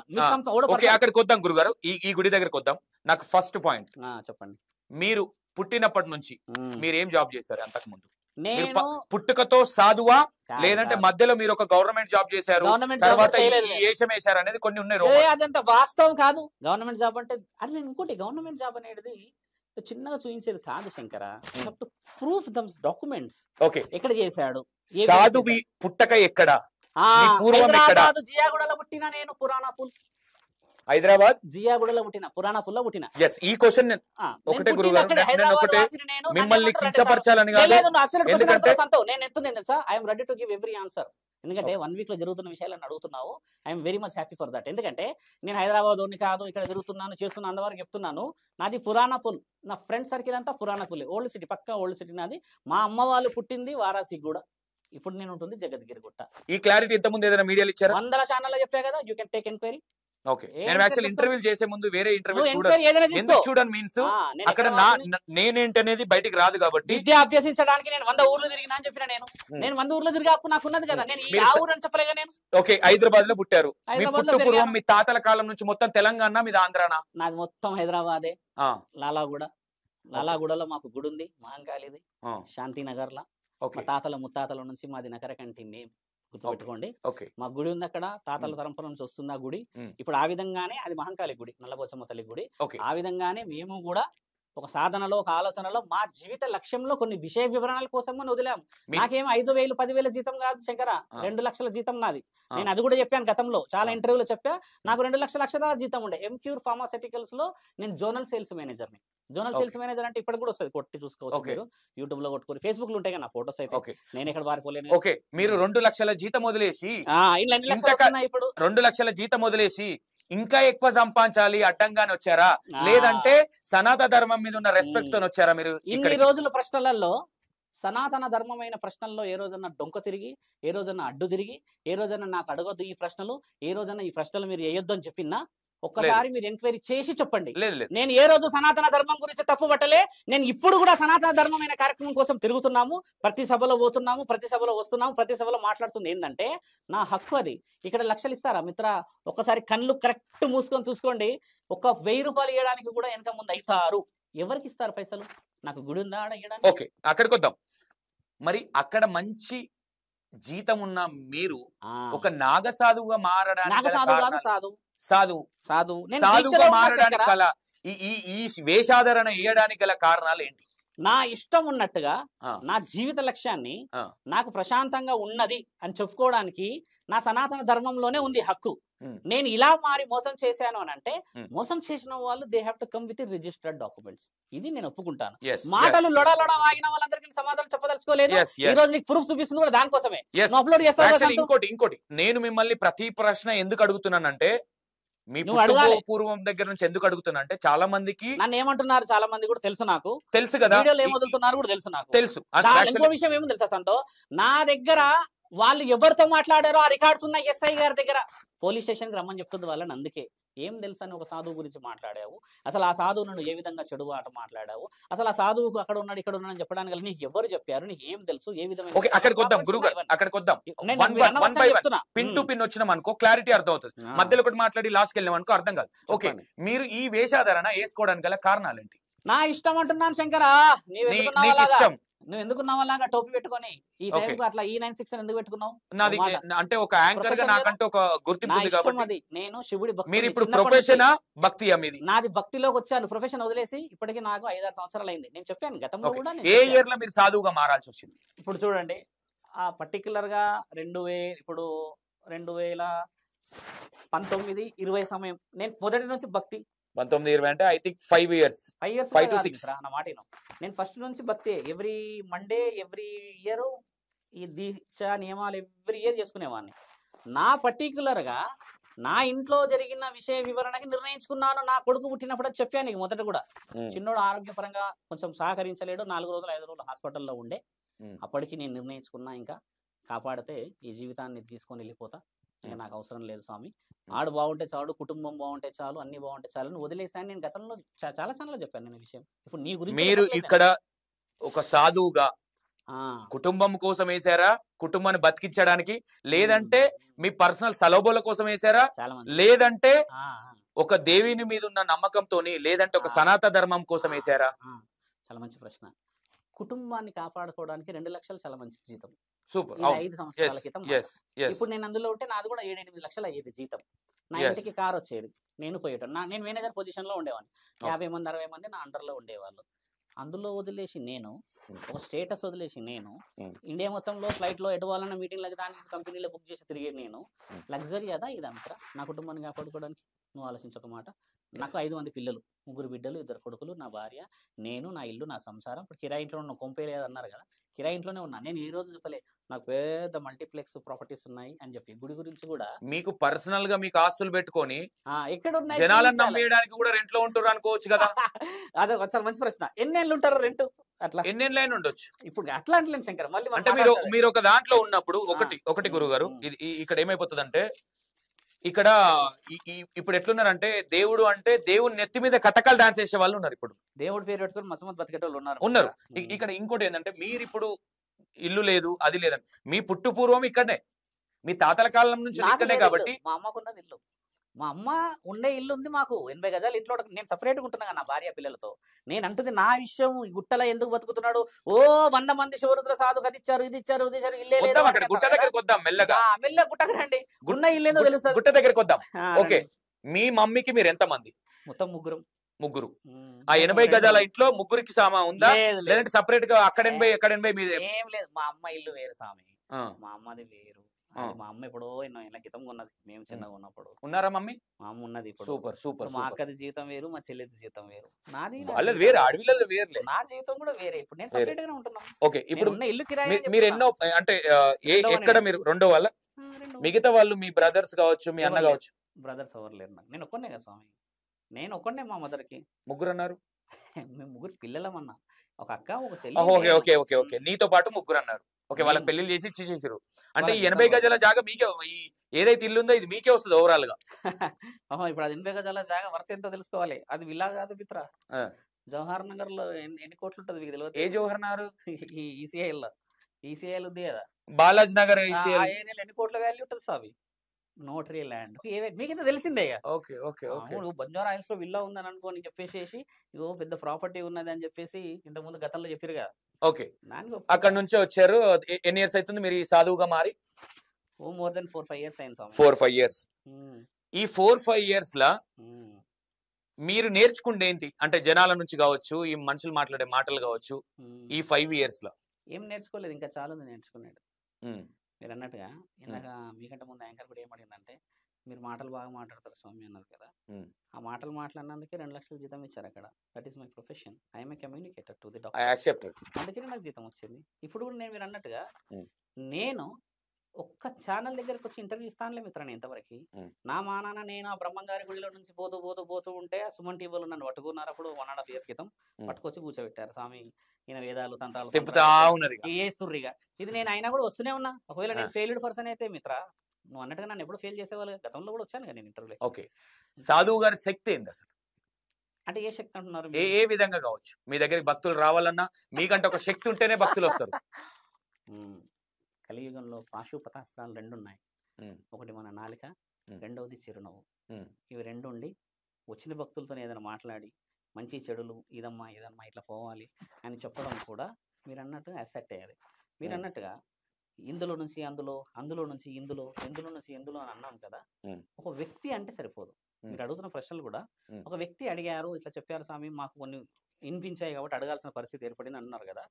అక్కడికి వద్దాం గురుగారు, ఈ గుడి దగ్గరకు వద్దాం. నాకు ఫస్ట్ పాయింట్ చెప్పండి. మీరు పుట్టినప్పటి నుంచి మీరు ఏం జాబ్ చేశారు? అంతకు ముందు నేను పుట్టుకతో సాధువా, లేదంటే మధ్యలో మీరు ఒక గవర్నమెంట్ జాబ్ చేశారు, తర్వాత ఏషం వేశారు అనేది కొన్ని ఉన్నాయి. అదంతా వాస్తవం కాదు. గవర్నమెంట్ జాబ్ అంటే అది ఇంకోటి, గవర్నమెంట్ జాబ్ అనేది చిన్నగా చూపించేది కాదు శంకర. ప్రూఫ్ దమ్స్ డాక్యుమెంట్స్. ఓకే, ఎక్కడ చేశాడు? సాధువి పుట్టక ఎక్కడ? హైదరాబాద్ జియాగూడలో పుట్టిన నేను, పురాణాపూల్. హైదరాబాద్ జియాగూడలో పుట్టిన, పురాణాపూల్లో పుట్టిన. ఈ క్వశ్చన్ ఒకటే గురుగారు, మిమ్మల్ని కించపరచాలని కాదు, ఎందుకంటే నేను ఎత్తుంది తెలుసా, I'm ready to give every answer. ఎందుకంటే 1 వీక్ లో జరుగుతున్న విషయాలను అడుగుతున్నావు. I'm very much happy for that. ఎందుకంటే నేను హైదరాబాద్ కాదు, ఇక్కడ తిరుగుతున్నాను చేస్తున్నాను అంతవరకు చెప్తున్నాను. నాది పురాణాపూల్, నా ఫ్రెండ్ సర్కిల్ అంతా పురాణాపూల్, ఓల్డ్ సిటీ, పక్కా ఓల్డ్ సిటీ నాది. మా అమ్మ వాళ్ళు పుట్టింది వారాసి కూడా, ఇప్పుడు నేను ఉంటుంది జగద్గిరి గుట్ట. ఈ క్లారిటీ ఇంత ముందు ఏదైనా మీడియాలో ఇచ్చారా? 100 ఛానల్లో చెప్పా కదా, you can take enquiry. Okay, నేను యాక్చువల్లీ ఇంటర్వ్యూ చేసే ముందు వేరే ఇంటర్వ్యూ చూడను మీన్స్ అక్కడ నేనేంటనేది బయటికి రాదు కాబట్టి. విద్య అభ్యసించడానికి నేను 100 ఊర్లు తిరిగినా అని చెప్పిన. నేను 100 ఊర్లు తిరిగి నాకున్నది కదా, నేను ఆ ఊరు అని చెప్పలేగా నేను. ఓకే, హైదరాబాద్ లో పుట్టారు. మీ పుట్టు పూర్వం మీ తాతల కాలం నుంచి మొత్తం తెలంగాణ, మీది ఆంధ్రానా? నాది మొత్తం హైదరాబాదే. లాలాగూడలో మాకు గుడి ఉంది, మహంకాళిది, శాంతినగర్ లా. మా తాతల ముత్తాతల నుంచి మాది నకరకంటి నేమ్, గుర్తుపెట్టుకోండి. మా గుడి ఉంది అక్కడ, తాతల తరంపర నుంచి వస్తుంది ఆ గుడి. ఇప్పుడు ఆ విధంగానే అది మహంకాళి గుడి, నల్లబోచమ్మ తల్లి గుడి. ఆ విధంగానే మేము కూడా ఒక సాధనలో, ఒక ఆలోచనలో, మా జీవిత లక్ష్యంలో కొన్ని విషయ వివరణల కోసం వదిలాం. నాకేం 5,000 10,000 జీతం కాదు శంకర, 2 లక్షల జీతం నాది. నేను అది కూడా చెప్పాను గతంలో, చాలా ఇంటర్వ్యూలో చెప్పా. నాకు 2 లక్షల జీతం ఉండే. ఎంక్యూర్ ఫార్మాస్యూటికల్స్ లో నేను జోనల్ సేల్స్ మేనేజర్ ని. జోనల్ సేల్స్ మేనేజర్ అంటే ఇప్పుడు కూడా వస్తుంది, కొట్టి చూసుకోవచ్చు మీరు, యూట్యూబ్ లో కొట్టుకొని, ఫేస్బుక్ లో ఉంటాయి కదా నా ఫోటోస్ అయితే. నేను ఎక్కడ పారిపోలేను. ఓకే, మీరు 2 లక్షల జీతం వదిలేసి ఇప్పుడు 2 లక్షల జీతం వదిలేసి ఇంకా ఎక్కువ సంపాదించాలి అడ్డంగానే వచ్చారా, లేదంటే సనాతన ధర్మం మీద ఉన్న రెస్పెక్ట్ తో వచ్చారా మీరు? ఇన్ని రోజుల ప్రశ్నలలో సనాతన ధర్మమైన ప్రశ్నల్లో ఏ రోజన్నా డొంక తిరిగి, ఏ రోజన్నా అడ్డు తిరిగి, ఏ రోజన్నా నాకు అడగొద్దు ఈ ప్రశ్నలు, ఏ రోజన్నా ఈ ప్రశ్నలు మీరు వేయొద్దు అని చెప్పినా ఒక్కసారి మీరు ఎంక్వైరీ చేసి చెప్పండి. లేదు లేదు నేను ఏ రోజు సనాతన ధర్మం గురించి తప్పు పట్టలే. నేను ఇప్పుడు కూడా సనాతన ధర్మమైన కార్యక్రమం కోసం తిరుగుతున్నాము, ప్రతి సభలో పోతున్నాము, ప్రతి సభలో వస్తున్నాము, ప్రతి సభలో మాట్లాడుతుంది. ఏంటంటే నా హక్కు అది. ఇక్కడ లక్షలు ఇస్తారా మిత్ర? ఒక్కసారి కళ్ళు కరెక్ట్ మూసుకొని చూసుకోండి. ఒక 1000 రూపాయలు ఇవ్వడానికి కూడా వెనక ముందు అవుతారు. ఎవరికి ఇస్తారు పైసలు? నాకు గుడి ఉందా ఆడ ఇవ్వడానికి? ఓకే, అక్కడికి వద్దాం. మరి అక్కడ మంచి జీతం ఉన్న మీరు ఒక నాగసాధువుగా మారడానికి సాధువుగా మారడానికి గల ఈ వేషాధరణ వేయడానికి గల కారణాలు ఏంటి? నా ఇష్టం ఉన్నట్టుగా నా జీవిత లక్ష్యాన్ని నాకు ప్రశాంతంగా ఉన్నది అని చెప్పుకోవడానికి నా సనాతన ధర్మంలోనే ఉంది హక్కు. నేను ఇలా మారి మోసం చేశాను అని అంటే, మోసం చేసిన వాళ్ళు they have to come with registered documents. ఇది నేను ఒప్పుకుంటాను. మాటలు లొడ ఆగిన వాళ్ళందరికీ సమాధానం చెప్పదలుచుకోలేదు. ఈ రోజు నీకు ప్రూఫ్ చూపిస్తుంది కూడా దానికోసమే. ఇంకోటి నేను మిమ్మల్ని ప్రతి ప్రశ్న ఎందుకు అడుగుతున్నానంటే, మీ పూర్వం దగ్గర నుంచి ఎందుకు అడుగుతున్నా అంటే, చాలా మందికి నన్ను ఏమంటున్నారు చాలా మంది కూడా తెలుసు, నాకు తెలుసు కదా, ఏమొదులుతున్నారు కూడా తెలుసు, నాకు తెలుసు. ఇంకో విషయం ఏమో తెలుసా సంతో, నా దగ్గర వాళ్ళు ఎవరితో మాట్లాడారో ఆ రికార్డ్స్ ఉన్నాయి ఎస్ఐ గారి దగ్గర. పోలీస్ స్టేషన్ కి రమ్మని చెప్తుంది వాళ్ళని. అందుకే ఏం తెలుసు అని ఒక సాధువు గురించి మాట్లాడావు, అసలు ఆ సాధువు నువ్వు ఏ విధంగా చెడు ఆట మాట్లాడావు, అసలు ఆ సాధువుకు అక్కడ ఉన్నాడు ఇక్కడ ఉన్నాడు అని చెప్పడానికి నీకు ఎవరు చెప్పారు, నీకు ఏం తెలుసు, ఏ విధంగా. అక్కడికి వద్దాం గురుగారు, అక్కడికి వద్దాం. పిన్ టు పిన్ వచ్చినాం అనుకో క్లారిటీ అర్థం అవుతుంది. మధ్యలో ఒకటి మాట్లాడి లాస్ట్కి వెళ్ళాం అనుకో అర్థం కాదు. ఓకే, మీరు ఈ వేషాధారణ వేసుకోవడానికి గల కారణాలు ఏంటి? నా ఇష్టం అంటున్నాను శంకరా. నువ్వు ఎందుకున్నావు అలాగా టోపీ పెట్టుకొని ఈ టైంకు అట్లా E96 ఎందుకు పెట్టుకున్నావు? నాది అంటే ఒక యాంకర్ గా నాకంటే ఒక గుర్తింపు ఉంది కాబట్టి. నేను శివుడి భక్తి. మీరు ఇప్పుడు ప్రొఫెషనా భక్తియా మీది? నాది భక్తిలోకి వచ్చాను, ప్రొఫెషన్ వదిలేసి. ఇప్పటికి నాకు 5-6 సంవత్సరాలు అయింది. నేను చెప్పాను గతంలో కూడా. ఏ ఇయర్ లో మీరు సాధువుగా మారాల్సి వచ్చింది? ఇప్పుడు చూడండి, ఆ పర్టికులర్ గా 2019-20 సమయం. నేను మొదటి నుంచి భక్తి. 19-20 అంటే ఐ థింక్ 5 years 5 to 6 నా మాట. నేను ఫస్ట్ నుంచి భక్తి. ఎవ్రీ మండే ఎవ్రీ ఇయర్ ఈ దీక్ష నియమాలు ఎవ్రీ ఇయర్ చేసుకునేవాడిని. నా పర్టికులర్ గా నా ఇంట్లో జరిగిన విషయ వివరణకి నిర్ణయించుకున్నాను. నా కొడుకు పుట్టినప్పుడు చెప్పాను నీకు మొదట కూడా. చిన్నోడు ఆరోగ్యపరంగా కొంచెం సహకరించలేడు, 4 రోజులు 5 రోజులు హాస్పిటల్లో ఉండే. అప్పటికి నేను నిర్ణయించుకున్నా, ఇంకా కాపాడితే ఈ జీవితాన్ని తీసుకొని వెళ్ళిపోతా, ఇంకా నాకు అవసరం లేదు స్వామి. ఆడు బాగుంటే చాలు, కుటుంబం బాగుంటే చాలు, అన్ని బాగుంటే చాలు అని వదిలేసాను. నేను గతంలో చాలా ఛానల్లో చెప్పాను నేను విషయం. ఇప్పుడు నీ గురించి మీరు ఇక్కడ ఒక సాధువుగా కుటుంబం కోసం వేసారా, కుటుంబాన్ని బతికించడానికి, లేదంటే మీ పర్సనల్ సలభోల కోసం వేసారా, లేదంటే ఒక దేవిని మీద ఉన్న నమ్మకంతోని, లేదంటే ఒక సనాతన ధర్మం కోసం వేసారా? చాలా మంచి ప్రశ్న. కుటుంబాన్ని కాపాడుకోవడానికి 2 లక్షలు చాలా మంచి జీతం. సూపర్. 5 సంవత్సరాల క్రితం. ఇప్పుడు నేను అందులో ఉంటే నాది కూడా 7-8 లక్షలు అయ్యేది జీతం. నా ఇంటికి కార్ వచ్చేది, నేను పోయేటాను. నేను మేనేజర్ పొజిషన్ లో ఉండేవాడిని. 50 మంది 60 మంది నా అండర్ లో ఉండేవాళ్ళు. అందులో వదిలేసి నేను ఒక స్టేటస్ వదిలేసి నేను ఇండియా మొత్తంలో ఫ్లైట్ లో ఎటు వాళ్ళన్న మీటింగ్లకి దానికి కంపెనీలో బుక్ చేసి తిరిగే నేను లగ్జరీ అదా ఇదంతా నా కుటుంబాన్ని కాపాడుకోవడానికి? నువ్వు ఆలోచించక మాట. నాకు 5 మంది పిల్లలు, 3 బిడ్డలు, 2 కొడుకులు, నా భార్య, నేను, నా ఇల్లు, నా సంసారం. ఇప్పుడు కిరాయి ఇంట్లో ఉన్న కొంపేలేదు అన్నారు కదా, కిరాయి ఇంట్లోనే ఉన్నా. నేను ఈ రోజు చెప్పలే నాకు పెద్ద మల్టీప్లెక్స్ ప్రాపర్టీస్ ఉన్నాయి అని చెప్పి. గుడి గురించి కూడా మీకు పర్సనల్ గా మీకు ఆస్తులు పెట్టుకొని ఎక్కడ ఉన్నాయి, జనాలను నమ్మేయడానికి కూడా రెంట్ లో ఉంటారు అనుకోవచ్చు కదా. అదే చాలా మంచి ప్రశ్న. ఎన్నేళ్ళు ఉంటారు రెంట్? అట్లా ఎన్నేళ్ళు అయినా ఉండొచ్చు. ఇప్పుడు అట్లా అంటలేను శంకర్. మళ్ళీ అంటే మీరు ఒక దాంట్లో ఉన్నప్పుడు ఒకటి గురుగారు, ఇక్కడ ఏమైపోతుంది అంటే, ఇక్కడ ఇప్పుడు ఎట్లున్నారంటే, దేవుడు అంటే దేవుని నెత్తి మీద కథకాలు డాన్స్ చేసే వాళ్ళు ఉన్నారు. ఇప్పుడు దేవుడి పేరు పెట్టుకుని మసమత్ బతికేటోళ్ళు ఉన్నారు. ఇక్కడ ఇంకోటి ఏంటంటే, మీరు ఇప్పుడు ఇల్లు లేదు అది లేదని, మీ పుట్టు పూర్వం ఇక్కడనే, మీ తాతల కాలం నుంచి ఇక్కడనే కాబట్టి. మా అమ్మకున్నది ఇల్లు, మా అమ్మ ఉండే ఇల్లు ఉంది మాకు 80 గజాలు. ఇంట్లో నేను సపరేట్గా ఉంటున్నా నా భార్య పిల్లలతో. నేను అంటుంది నా విషయం. గుట్టలో ఎందుకు బతుకుతున్నాడు? 100 మంది శివరుద్ర సాధు అది ఇచ్చారు, ఇది ఇచ్చారు, ఇది ఇచ్చారు, ఇల్లే లేదు. గుట్ట దగ్గరికి వద్దాం మెల్లగా. మెల్ల గుట్టకు రండి, గున్న ఇల్లేదో తెలుసు. గుట్ట దగ్గరికి వద్దాం. ఓకే, మీ మమ్మీకి మీరు ఎంత మంది? మొత్తం ముగ్గురు. ఆ 80 గజాల ఇంట్లో ముగ్గురికి సామా ఉందా, లేదంటే సపరేట్ గా అక్కడ 80 మీద? ఏం లేదు, మా అమ్మ ఇల్లు వేరు స్వామి, మా అమ్మది వేరు. మా అమ్మ ఎప్పుడో ఎన్నో ఏళ్ళ క్రితం ఉన్నది, మేము చిన్నగా ఉన్నప్పుడు. ఉన్నారా మమ్మీ? మా అమ్మ ఉన్నది ఇప్పుడు. Super super. మా అక్కది జీతం వేరు, మా చెల్లిది జీతం వేరు, నాది వేరే, అడవిలో వేరే, నా జీతం కూడా వేరే. ఇప్పుడు నేను సపరేట్ గానే ఉంటున్నాను. ఓకే, ఇప్పుడు ఇల్లు కిరాయి. మీరు ఎన్నో అంటే ఎక్కడ మీరు రెండో వాళ్ళ? మిగతా వాళ్ళు మీ బ్రదర్స్ కావచ్చు, మీ అన్న కావచ్చు? బ్రదర్స్ ఎవరు లేరు నాకు. నేను ఒక్కనే కదా స్వామి, నేను ఒక్కనే. మా మదర్కి ముగ్గురు అన్నారు. మేము 3 పిల్లలమన్నా, ఒక అక్క, ఒక చెల్లి. ఓకే ఓకే ఓకే ఓకే, నీతో పాటు 3 అన్నారు. ఓకే, వాళ్ళకి పెళ్లిళ్ళు చేసి ఇచ్చేసారు. అంటే ఈ 80 గజాల జాగా మీకే, ఈ ఏదైతే ఇల్లు ఉందో ఇది మీకే వస్తుంది ఓవరాల్ గా. ఇప్పుడు అది 80 గజాల జాగా వర్త్ ఎంతో తెలుసుకోవాలి. అది విల్లా కాదు మిత్ర. జవహర్ నగర్ లో ఎన్ని కోట్లు ఉంటుంది మీకు తెలియదు. ఏ జవహర్ నగర్? ఈ ఈసీఐఎల్ లో. ఈసీఐఎల్ ఉంది కదా, బాలాజీ నగర్. ఆ ఏరియాలో ఎన్ని కోట్ల వాల్యూ ఉంటుంది సార్? నోటరీ ల్యాండ్ మీకింత తెలిసిందే. Okay okay okay. Banjara hills లో విల్లా ఉందని అనుకోని చెప్పేసి ఇగో పెద్ద ప్రాపర్టీ ఉన్నది అని చెప్పేసి ఇంతకుముందు గతంలో చెప్పారు కదా. ఓకే, అక్కడ నుంచే వచ్చారు. ఎన్ని ఇయర్స్ అవుతుంది మీరు ఈ సాధువుగా మారి? మోర్ దెన్ 4-5 ఇయర్స్ అయింది స్వామి. 4-5 ఇయర్స్. ఈ 4-5 ఇయర్స్ లా మీరు నేర్చుకుంటే ఏంటి? అంటే జనాల నుంచి కావచ్చు, ఈ మనుషులు మాట్లాడే మాటలు కావచ్చు, ఈ 5 ఇయర్స్ లో ఏం నేర్చుకోలేదు, ఇంకా చాలా ఉంది నేర్చుకునేది. మీరు అన్నట్టుగా ఇందాక మీకంటే ముందు యాంకర్ కూడా ఏమడిగిందంటే, మీరు మాటలు బాగా మాట్లాడతారు స్వామి అన్నారు కదా. ఆ మాటలు మాట్లాడినందుకే 2 లక్షలు జీతం ఇచ్చారు అక్కడ. That is my profession. I'm a communicator to the doctor. అందుకని నాకు జీతం వచ్చింది. ఇప్పుడు కూడా నేను మీరు అన్నట్టుగా నేను ఒక్క ఛానల్ దగ్గరకు వచ్చి ఇంటర్వ్యూ ఇస్తానులే మిత్రాన్ని ఇంతవరకు. నా మానాన నేను ఆ బ్రహ్మంగారి గుడిలో నుంచి పోతూ ఉంటే సుమన్ టీవీలో నన్ను పట్టుకున్నారు. అప్పుడు 1.5 years క్రితం పట్టుకొచ్చి కూర్చోబెట్టారు. స్వామి ఈయన వేదాలు తంత్రాలు వేస్తుర్రిగా. ఇది నేను అయినా కూడా వస్తూనే ఉన్నా. ఒకవేళ నేను ఫెయిల్డ్ పర్సన్ అయితే మిత్ర, నువ్వు అన్నట్టుగా నన్ను ఎప్పుడు ఫెయిల్ చేసేవాళ్ళు. గతంలో కూడా వచ్చాను కదా నేను ఇంటర్వ్యూలో. ఓకే, సాధువు గారి శక్తి ఏంది అసలు? అంటే ఏ శక్తి అంటున్నారు? ఏ విధంగా కావచ్చు. మీ దగ్గరికి భక్తులు రావాలన్నా మీకంటే ఒక శక్తి ఉంటేనే భక్తులు వస్తారు. కలియుగంలో పాశుపతాస్త్రాలు 2 ఉన్నాయి. ఒకటి మన నాలిక, రెండవది చిరునవ్వు. ఇవి 2 ఉండి వచ్చిన భక్తులతో ఏదైనా మాట్లాడి మంచి చెడులు ఇదమ్మా ఇట్లా పోవాలి అని చెప్పడం కూడా మీరు అన్నట్టుగా అసెట్ అయ్యేది. మీరు అన్నట్టుగా ఇందులో నుంచి అందులో నుంచి ఇందులో నుంచి ఎందులో అని అన్నాం కదా. ఒక వ్యక్తి అంటే సరిపోదు. మీరు అడుగుతున్న ప్రశ్నలు కూడా ఒక వ్యక్తి అడిగారు, ఇట్లా చెప్పారు స్వామి, మాకు కొన్ని వినిపించాయి కాబట్టి అడగాల్సిన పరిస్థితి ఏర్పడింది అన్నారు కదా.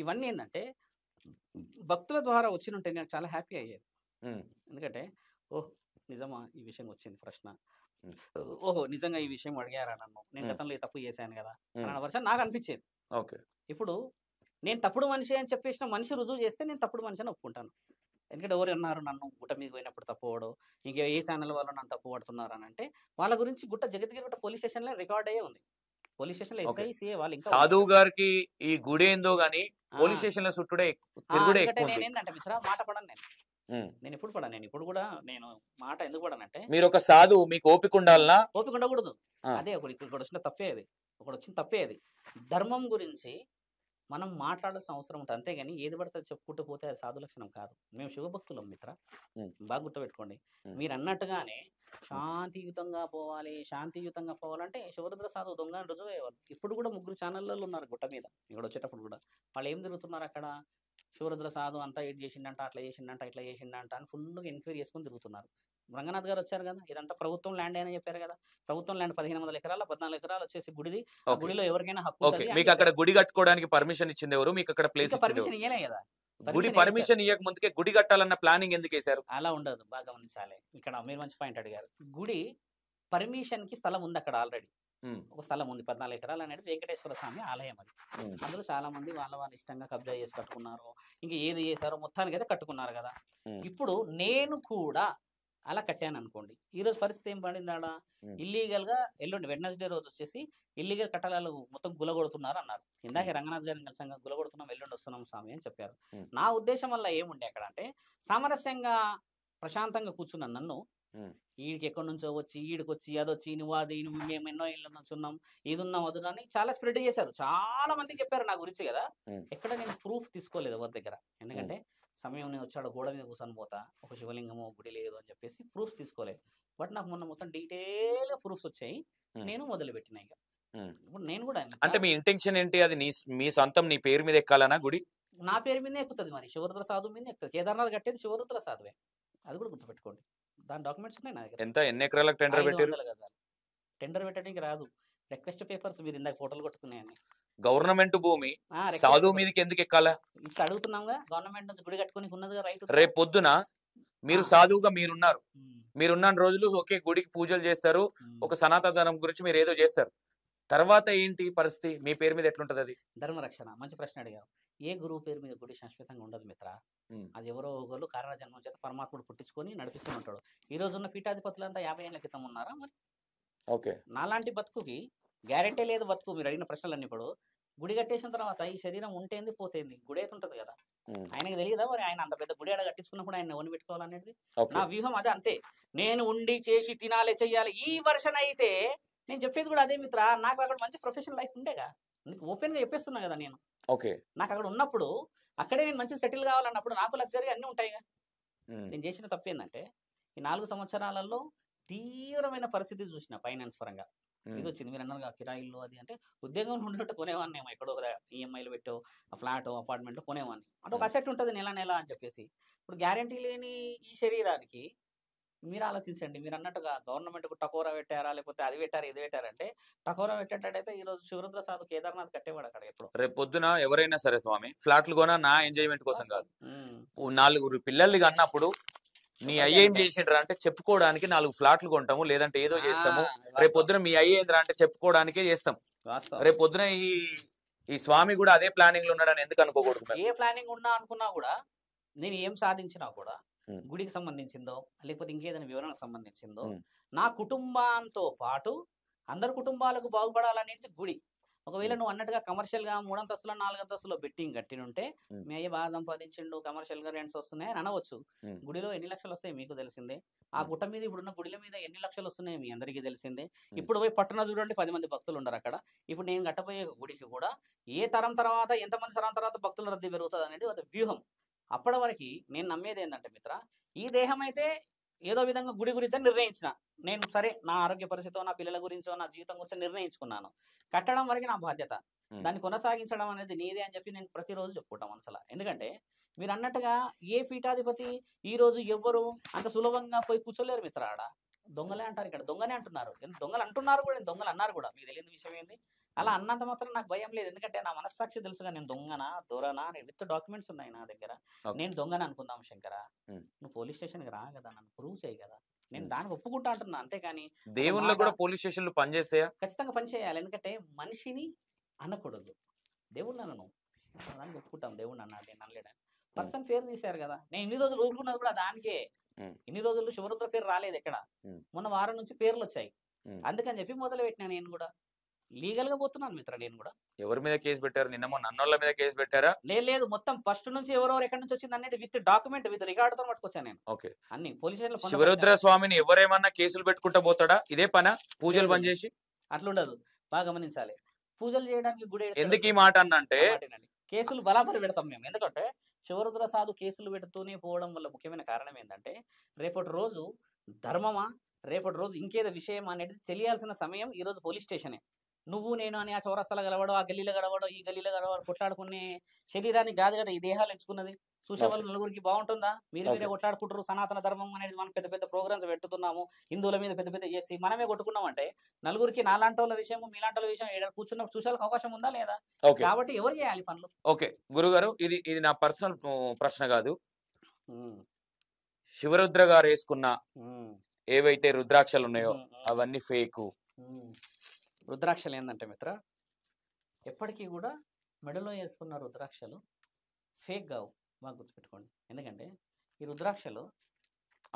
ఇవన్నీ ఏంటంటే భక్తుల ద్వారా వచ్చినుంటే నేను చాలా హ్యాపీ అయ్యేది. ఎందుకంటే ఓహ్ నిజమా ఈ విషయం వచ్చింది ప్రశ్న, ఓహో నిజంగా ఈ విషయం అడిగారా నన్ను, నేను గతంలో ఈ తప్పు చేశాను కదా అన్న వర్షం నాకు అనిపించేది. ఓకే, ఇప్పుడు నేను తప్పుడు మనిషి అని చెప్పేసిన మనిషి రుజువు చేస్తే నేను తప్పుడు మనిషి అని ఒప్పుకుంటాను. ఎందుకంటే ఎవరు అన్నారు నన్ను గుట్ట మీద పోయినప్పుడు తప్పువాడు, ఇంకే ఏ ఛానల్ వాళ్ళు నన్ను తప్పు పడుతున్నారు అని అంటే వాళ్ళ గురించి జగద్గిరి పోలీస్ స్టేషన్ లో రికార్డ్ అయ్యే ఉంది. పోలీస్ స్టేషన్ లో ఎస్ఐ సిఐ వాళ్ళు ఇంకా సాధువు గారికి ఈ గుడి ఏందో గానీ పోలీస్ స్టేషన్ లో చుట్టుడే తిరుగుడే ఎక్కువ. నేను ఏంటంటే మిశ్రా మాట పడను నేను ఎప్పుడు పడను. నేను ఇప్పుడు కూడా నేను మాట ఎందుకు పడనంటే, మీరు ఒక సాధువు, మీకు ఓపిక ఉండాలనా? ఓపిక ఉండకూడదు. అదే ఇక్కడ వచ్చిన తప్పే అది, వచ్చిన తప్పే అది. ధర్మం గురించి మనం మాట్లాడాల్సిన అవసరం ఉంటుంది, అంతేగాని ఏది పడితే చెప్పుకుంటూ పోతే అది సాధు లక్షణం కాదు. మేము శివభక్తులం మిత్ర, బాగా గుర్తుపెట్టుకోండి. మీరు అన్నట్టుగానే శాంతియుతంగా పోవాలంటే శివరుద్ర సాధు దొంగ అని రుజువయ్యేవాళ్ళు. ఇప్పుడు కూడా 3 ఛానళ్ళలో ఉన్నారు గుట్ట మీద. ఇక్కడ వచ్చేటప్పుడు కూడా వాళ్ళు ఏం తిరుగుతున్నారు అక్కడ, శివరుద్ర సాధు అంతా ఏడ్ చేసిండంట, అట్లా చేసిండంట, ఇట్లా చేసిండంట అని ఫుల్గా ఎంక్వైరీ చేసుకుని తిరుగుతున్నారు. రంగనాథ్ గారు వచ్చారు కదా, ఇదంతా ప్రభుత్వం ల్యాండ్ అని చెప్పారు కదా. ప్రభుత్వం ల్యాండ్ 1500 ఎకరాల 14 ఎకరాలు వచ్చేసి గుడిది. గుడిలో ఎవరికైనా హక్కు. మీకు అక్కడ గుడి కట్టుకోవడానికి పర్మిషన్ ఇచ్చింది ఎవరు? మీకు అక్కడ ప్లేస్ పర్మిషన్ ఇవ్వలే కదా. గుడి పర్మిషన్ ఇవ్వక ముందుకే గుడి కట్టాలన్న ప్లానింగ్ ఎందుకు వేశారు? అలా ఉండదు, బాగా గమనించాలి. ఇక్కడ మీరు మంచి పాయింట్ అడిగారు. గుడి పర్మిషన్ కి స్థలం ఉంది అక్కడ ఆల్రెడీ. ఒక స్థలం ఉంది 14 ఎకరాలు అనేది వెంకటేశ్వర స్వామి ఆలయం అది. అందులో చాలా మంది వాళ్ళ ఇష్టంగా కబ్జా చేసి కట్టుకున్నారు, ఇంకా ఏది చేశారో మొత్తానికి అయితే కట్టుకున్నారు కదా. ఇప్పుడు నేను కూడా అలా కట్టాను అనుకోండి, ఈ రోజు పరిస్థితి ఏం పడింది ఆడ, ఇల్లీగల్ గా ఎల్లుండి వెడ్నెస్డే రోజు వచ్చేసి ఇల్లీగల్ కట్టడాలు మొత్తం గులగొడుతున్నారు అన్నారు. ఇందాక రంగనాథ్ గారిని కలిసంగా గులగొడుతున్నాం, ఎల్లుండి వస్తున్నాం స్వామి అని చెప్పారు. నా ఉద్దేశం వల్ల ఏముండే అక్కడ అంటే, సామరస్యంగా ప్రశాంతంగా కూర్చున్నాను. నన్ను ఈడికి ఎక్కడి నుంచో వచ్చి ఈడికొచ్చి అదొచ్చి నువ్వు మేము ఎన్నో ఇళ్ళ నుంచి ఉన్నాం, ఇది ఉన్నాం అది అని చాలా స్ప్రెడ్ చేశారు. చాలా మంది చెప్పారు నా గురించి కదా. ఎక్కడ నేను ప్రూఫ్ తీసుకోలేదు ఎవరి దగ్గర. ఎందుకంటే సమయం నేను వచ్చాడు గోడ మీద కూర్చొని పోతా, ఒక శివలింగమో గుడి లేదు అని చెప్పేసి ప్రూఫ్ తీసుకోలేదు. బట్ నాకు మొన్న మొత్తం డీటెయిల్ గా ప్రూఫ్స్ వచ్చాయి, నేను మొదలుపెట్టినా. ఇక ఇప్పుడు నేను కూడా అంటే మీ ఇంటెన్షన్ ఏంటి? అది మీ సొంతం నీ పేరు మీద ఎక్కాలనా గుడి? నా పేరు మీదే ఎక్కుతుంది, మరి శివరుద్ర సాధు మీద ఎక్కుతుంది. కేదార్నాథ్ కట్టేది శివరుద్ర సాధువే, అది కూడా గుర్తుపెట్టుకోండి. దాని డాక్యుమెంట్స్ ఉన్నాయి నా దగ్గర. ఎంత ఎన్ని ఎకరాలకు టెండర్ పెట్టారు? 500 గజాలు. టెండర్ పెట్టడానికి రాదు, రిక్వెస్ట్ పేపర్స్ మీరు ఇందాక ఫోటోలు కొట్టుకున్నాయని. గవర్నమెంట్ భూమి సాధువు మీదకి ఎందుకు ఎక్కాలా? ఇట్లా అడుగుతున్నాంగా, గవర్నమెంట్ నుంచి గుడి కట్టుకుని ఉన్నదిగా రైట్. రేపు పొద్దున మీరు సాధువుగా మీరున్న రోజులు ఓకే గుడికి పూజలు చేస్తారు, ఒక సనాతన ధర్మం గురించి మీరు ఏదో చేస్తారు, తర్వాత ఏంటి పరిస్థితి? మీ పేరు మీద ఎట్లుంటది అది? ధర్మరక్షణ మంచి ప్రశ్న అడిగారు. ఏ గురువు పేరు మీద గుడి శాశ్వతంగా ఉండదు మిత్ర. అది ఎవరో ఒకరు కారణ జన్మం చేత పరమాత్ముడు పుట్టించుకొని నడిపిస్తూ ఉంటాడు. ఈ రోజు ఉన్న పీఠాధిపతులంతా 50 ఏళ్ల క్రితం ఉన్నారా? మరి ఓకే, నాలాంటి బతుకుకి గ్యారెంటీ లేదు బతుకు. మీరు అడిగిన ప్రశ్నలన్నీ ఇప్పుడు గుడి కట్టేసిన తర్వాత ఈ శరీరం ఉంటేంది పోతేంది, గుడి అయితే ఉంటది కదా. ఆయనకి తెలియదా మరి ఆయన అంత పెద్ద గుడి ఆడ కట్టించుకున్నప్పుడు ఆయన ఎవరిని పెట్టుకోవాలనేది. నా వ్యూహం అదే, అంతే. నేను ఉండి చేసి తినాలి చెయ్యాలి ఈ వర్షన్ అయితే నేను చెప్పేది కూడా అదే మిత్ర. నాకు అక్కడ మంచి ప్రొఫెషనల్ లైఫ్ ఉండేగా, నీకు ఓపెన్ గా చెప్పేస్తున్నా కదా నేను. ఓకే, నాకు అక్కడ ఉన్నప్పుడు అక్కడే నేను మంచి సెటిల్ కావాలన్నప్పుడు నాకు లగ్జరీ అన్నీ ఉంటాయిగా. నేను చేసిన తప్పు ఏంటంటే ఈ 4 సంవత్సరాలలో తీవ్రమైన పరిస్థితి చూసిన ఫైనాన్స్ పరంగా. ఇది వచ్చింది మీరు అన్నారు కిరాయిల్లో అది అంటే, ఉద్యోగంలో ఉండేటట్టు కొనేవాడిని ఏమో, ఎక్కడో ఈఎంఐలు పెట్టో ఫ్లాట్ అపార్ట్మెంట్ కొనేవాడిని అంటే ఒక అసెట్ ఉంటుంది నెల నెల అని చెప్పేసి. ఇప్పుడు గ్యారంటీ లేని ఈ శరీరానికి మీరు ఆలోచించండి, మీరు అన్నట్టుగా గవర్నమెంట్కు టకోరా పెట్టారా లేకపోతే అది పెట్టారా ఇది పెట్టారంటే, టకోరా పెట్టేటట్టయితే ఈ రోజు శివరుద్ర సాధు కేదార్నాథ్ కట్టేవాడు అక్కడ ఎప్పుడు. రేపు పొద్దున ఎవరైనా సరే స్వామి ఫ్లాట్లు కొనా నా ఎంజాయ్మెంట్ కోసం కాదు, 4 పిల్లల్ని అన్నప్పుడు నీ అయ్య ఏం చేసిండ్రా అంటే చెప్పుకోవడానికి 4 ఫ్లాట్లు కొంటాము, లేదంటే ఏదో చేస్తాము. రేపు పొద్దున మీ అయ్య ఏంద్రా అంటే చెప్పుకోవడానికే చేస్తాం. రేపు పొద్దున ఈ స్వామి కూడా అదే ప్లానింగ్ లో ఉన్నాడని ఎందుకు అనుకోకూడదు? ఏ ప్లానింగ్ ఉన్నా అనుకున్నా కూడా, నేను ఏం సాధించినా కూడా గుడికి సంబంధించిందో లేకపోతే ఇంకేదైనా వివరణకు సంబంధించిందో, నా కుటుంబంతో పాటు అందరి కుటుంబాలకు బాగుపడాలనేది గుడి. ఒకవేళ నువ్వు అన్నట్టుగా కమర్షియల్ గా 3 అంతస్తులో 4 అంతస్తులో బెట్టింగ్ కట్టినుంటే మీ అయ్య బాగా సంపాదించిండు, కమర్షియల్ గా రెంట్స్ వస్తున్నాయి అని అనవచ్చు. గుడిలో ఎన్ని లక్షలు వస్తాయి మీకు తెలిసిందే. ఆ గుట్ట మీద ఇప్పుడున్న గుడిల మీద ఎన్ని లక్షలు వస్తున్నాయి మీ అందరికీ తెలిసిందే. ఇప్పుడు పోయి పట్టణ చూడండి 10 మంది భక్తులు ఉండరు అక్కడ. ఇప్పుడు నేను కట్టబోయే గుడికి కూడా ఏ తరం తర్వాత ఎంతమంది తరం తర్వాత భక్తుల రద్దీ పెరుగుతుంది అనేది ఒక వ్యూహం. అప్పటి వరకు నేను నమ్మేది ఏంటంటే మిత్ర, ఈ దేహం అయితే ఏదో విధంగా గుడి గురించి నిర్ణయించిన నేను, సరే నా ఆరోగ్య పరిస్థితితో నా పిల్లల గురించో నా జీవితం గురించి నిర్ణయించుకున్నాను. కట్టడం వరకు నా బాధ్యత, దాన్ని కొనసాగించడం అనేది నీదే అని చెప్పి నేను ప్రతిరోజు చెప్పుకుంటాం మనసులో. ఎందుకంటే మీరు అన్నట్టుగా ఏ పీఠాధిపతి ఈ రోజు ఎవ్వరు అంత సులభంగా పోయి కూర్చోలేరు మిత్ర. ఆడ దొంగలే అంటారు, ఇక్కడ దొంగనే అంటున్నారు, దొంగలు అంటున్నారు కూడా, దొంగలు అన్నారు కూడా. మీకు తెలియని విషయం ఏంది? అలా అన్నంత మాత్రం నాకు భయం లేదు. ఎందుకంటే నా మనస్సాక్షి తెలుసుగా నేను దొంగనా దొరనా విత్ డాక్యుమెంట్స్ ఉన్నాయి నా దగ్గర. నేను దొంగని అనుకుందాం శంకర, నువ్వు పోలీస్ స్టేషన్కి రా కదా, నన్ను ప్రూవ్ చేయి కదా, నేను దానికి ఒప్పుకుంటా అంటున్నా. అంతేకాని దేవుళ్ళు కూడా పోలీస్ స్టేషన్లు పనిచేస్తాయా? ఖచ్చితంగా పనిచేయాలి. ఎందుకంటే మనిషిని అనకూడదు, దేవుడిని అనను. దానికి ఒప్పుకుంటాం, దేవుడిని అన్నాడు నేను అనలేడని. పర్సన్ పేరు తీశారు కదా, నేను ఇన్ని రోజులు ఊరుకున్నది కూడా దానికే. ఇన్ని రోజులు శివరుద్ర పేరు రాలేదు ఎక్కడ, మొన్న వారం నుంచి పేర్లు వచ్చాయి. అందుకని చెప్పి మొదలు పెట్టినా నేను కూడా. లీగల్ గా పోతున్నాను మిత్ర. నేను కూడా ఎవరి మీద కేసు పెట్టారు? నిన్న నన్నోళ్ళ మీద కేసు పెట్టారా? లేదు, మొత్తం ఫస్ట్ నుంచి ఎవరెవరు ఎక్కడి నుంచి వచ్చింది అనేది విత్ డాక్యుమెంట్ విత్ రికార్డ్ తో పట్టుకొచ్చాను నేను. ఓకే, అన్ని పోలీస్ స్టేషన్. శివరుద్ర స్వామిని ఎవరేమన్నా కేసులు పెట్టుకుంటా పోతాడా? ఇదే పనా పూజలు బంద్ చేసి? అట్లుండదు, బాగా గమనించాలి. పూజలు చేయడానికి గుడి ఎందుకు ఈ మాట అన్నంటే, కేసులు బరాబరి పెడతాం మేము. ఎందుకంటే శివరుద్ర సాధు కేసులు పెడుతూనే పోవడం వల్ల ముఖ్యమైన కారణం ఏంటంటే, రేపటి రోజు ధర్మమా, రేపటి రోజు ఇంకేదో విషయం అనేది తెలియాల్సిన సమయం ఈ రోజు పోలీస్ స్టేషనే. నువ్వు నేను అని ఆ చౌరస్తాలో గలవడో, ఆ గల్లీలో గడవడో, ఈ గల్లీలో గడవడో కొట్లాడుకునే శరీరానికి కాదు కదా ఈ దేహాలు ఎంచుకున్నది. చూసే వాళ్ళు నలుగురికి బాగుంటుందా? మీరే కొట్లాడుకుంటారు. సనాతన ధర్మం అనేది మనం పెద్ద పెద్ద ప్రోగ్రామ్స్ పెట్టుతున్నాము, హిందువుల మీద పెద్ద పెద్ద చేసి మనమే కొట్టుకున్నాం అంటే నలుగురికి నాలాంటి వాళ్ళ విషయం మీలాంటి వాళ్ళ విషయం ఏడ కూర్చున్నప్పుడు చూసే అవకాశం ఉందా లేదా? కాబట్టి ఎవరు చేయాలి పనులు? ఓకే గురుగారు, ఇది నా పర్సనల్ ప్రశ్న కాదు. శివరుద్ర గారు వేసుకున్న ఏవైతే రుద్రాక్షలు ఉన్నాయో అవన్నీ ఫేకు. రుద్రాక్షలు ఏంటంటే మిత్ర, ఎప్పటికీ కూడా మెడలో వేసుకున్న రుద్రాక్షలు ఫేక్ కావు, బాగా గుర్తుపెట్టుకోండి. ఎందుకంటే ఈ రుద్రాక్షలు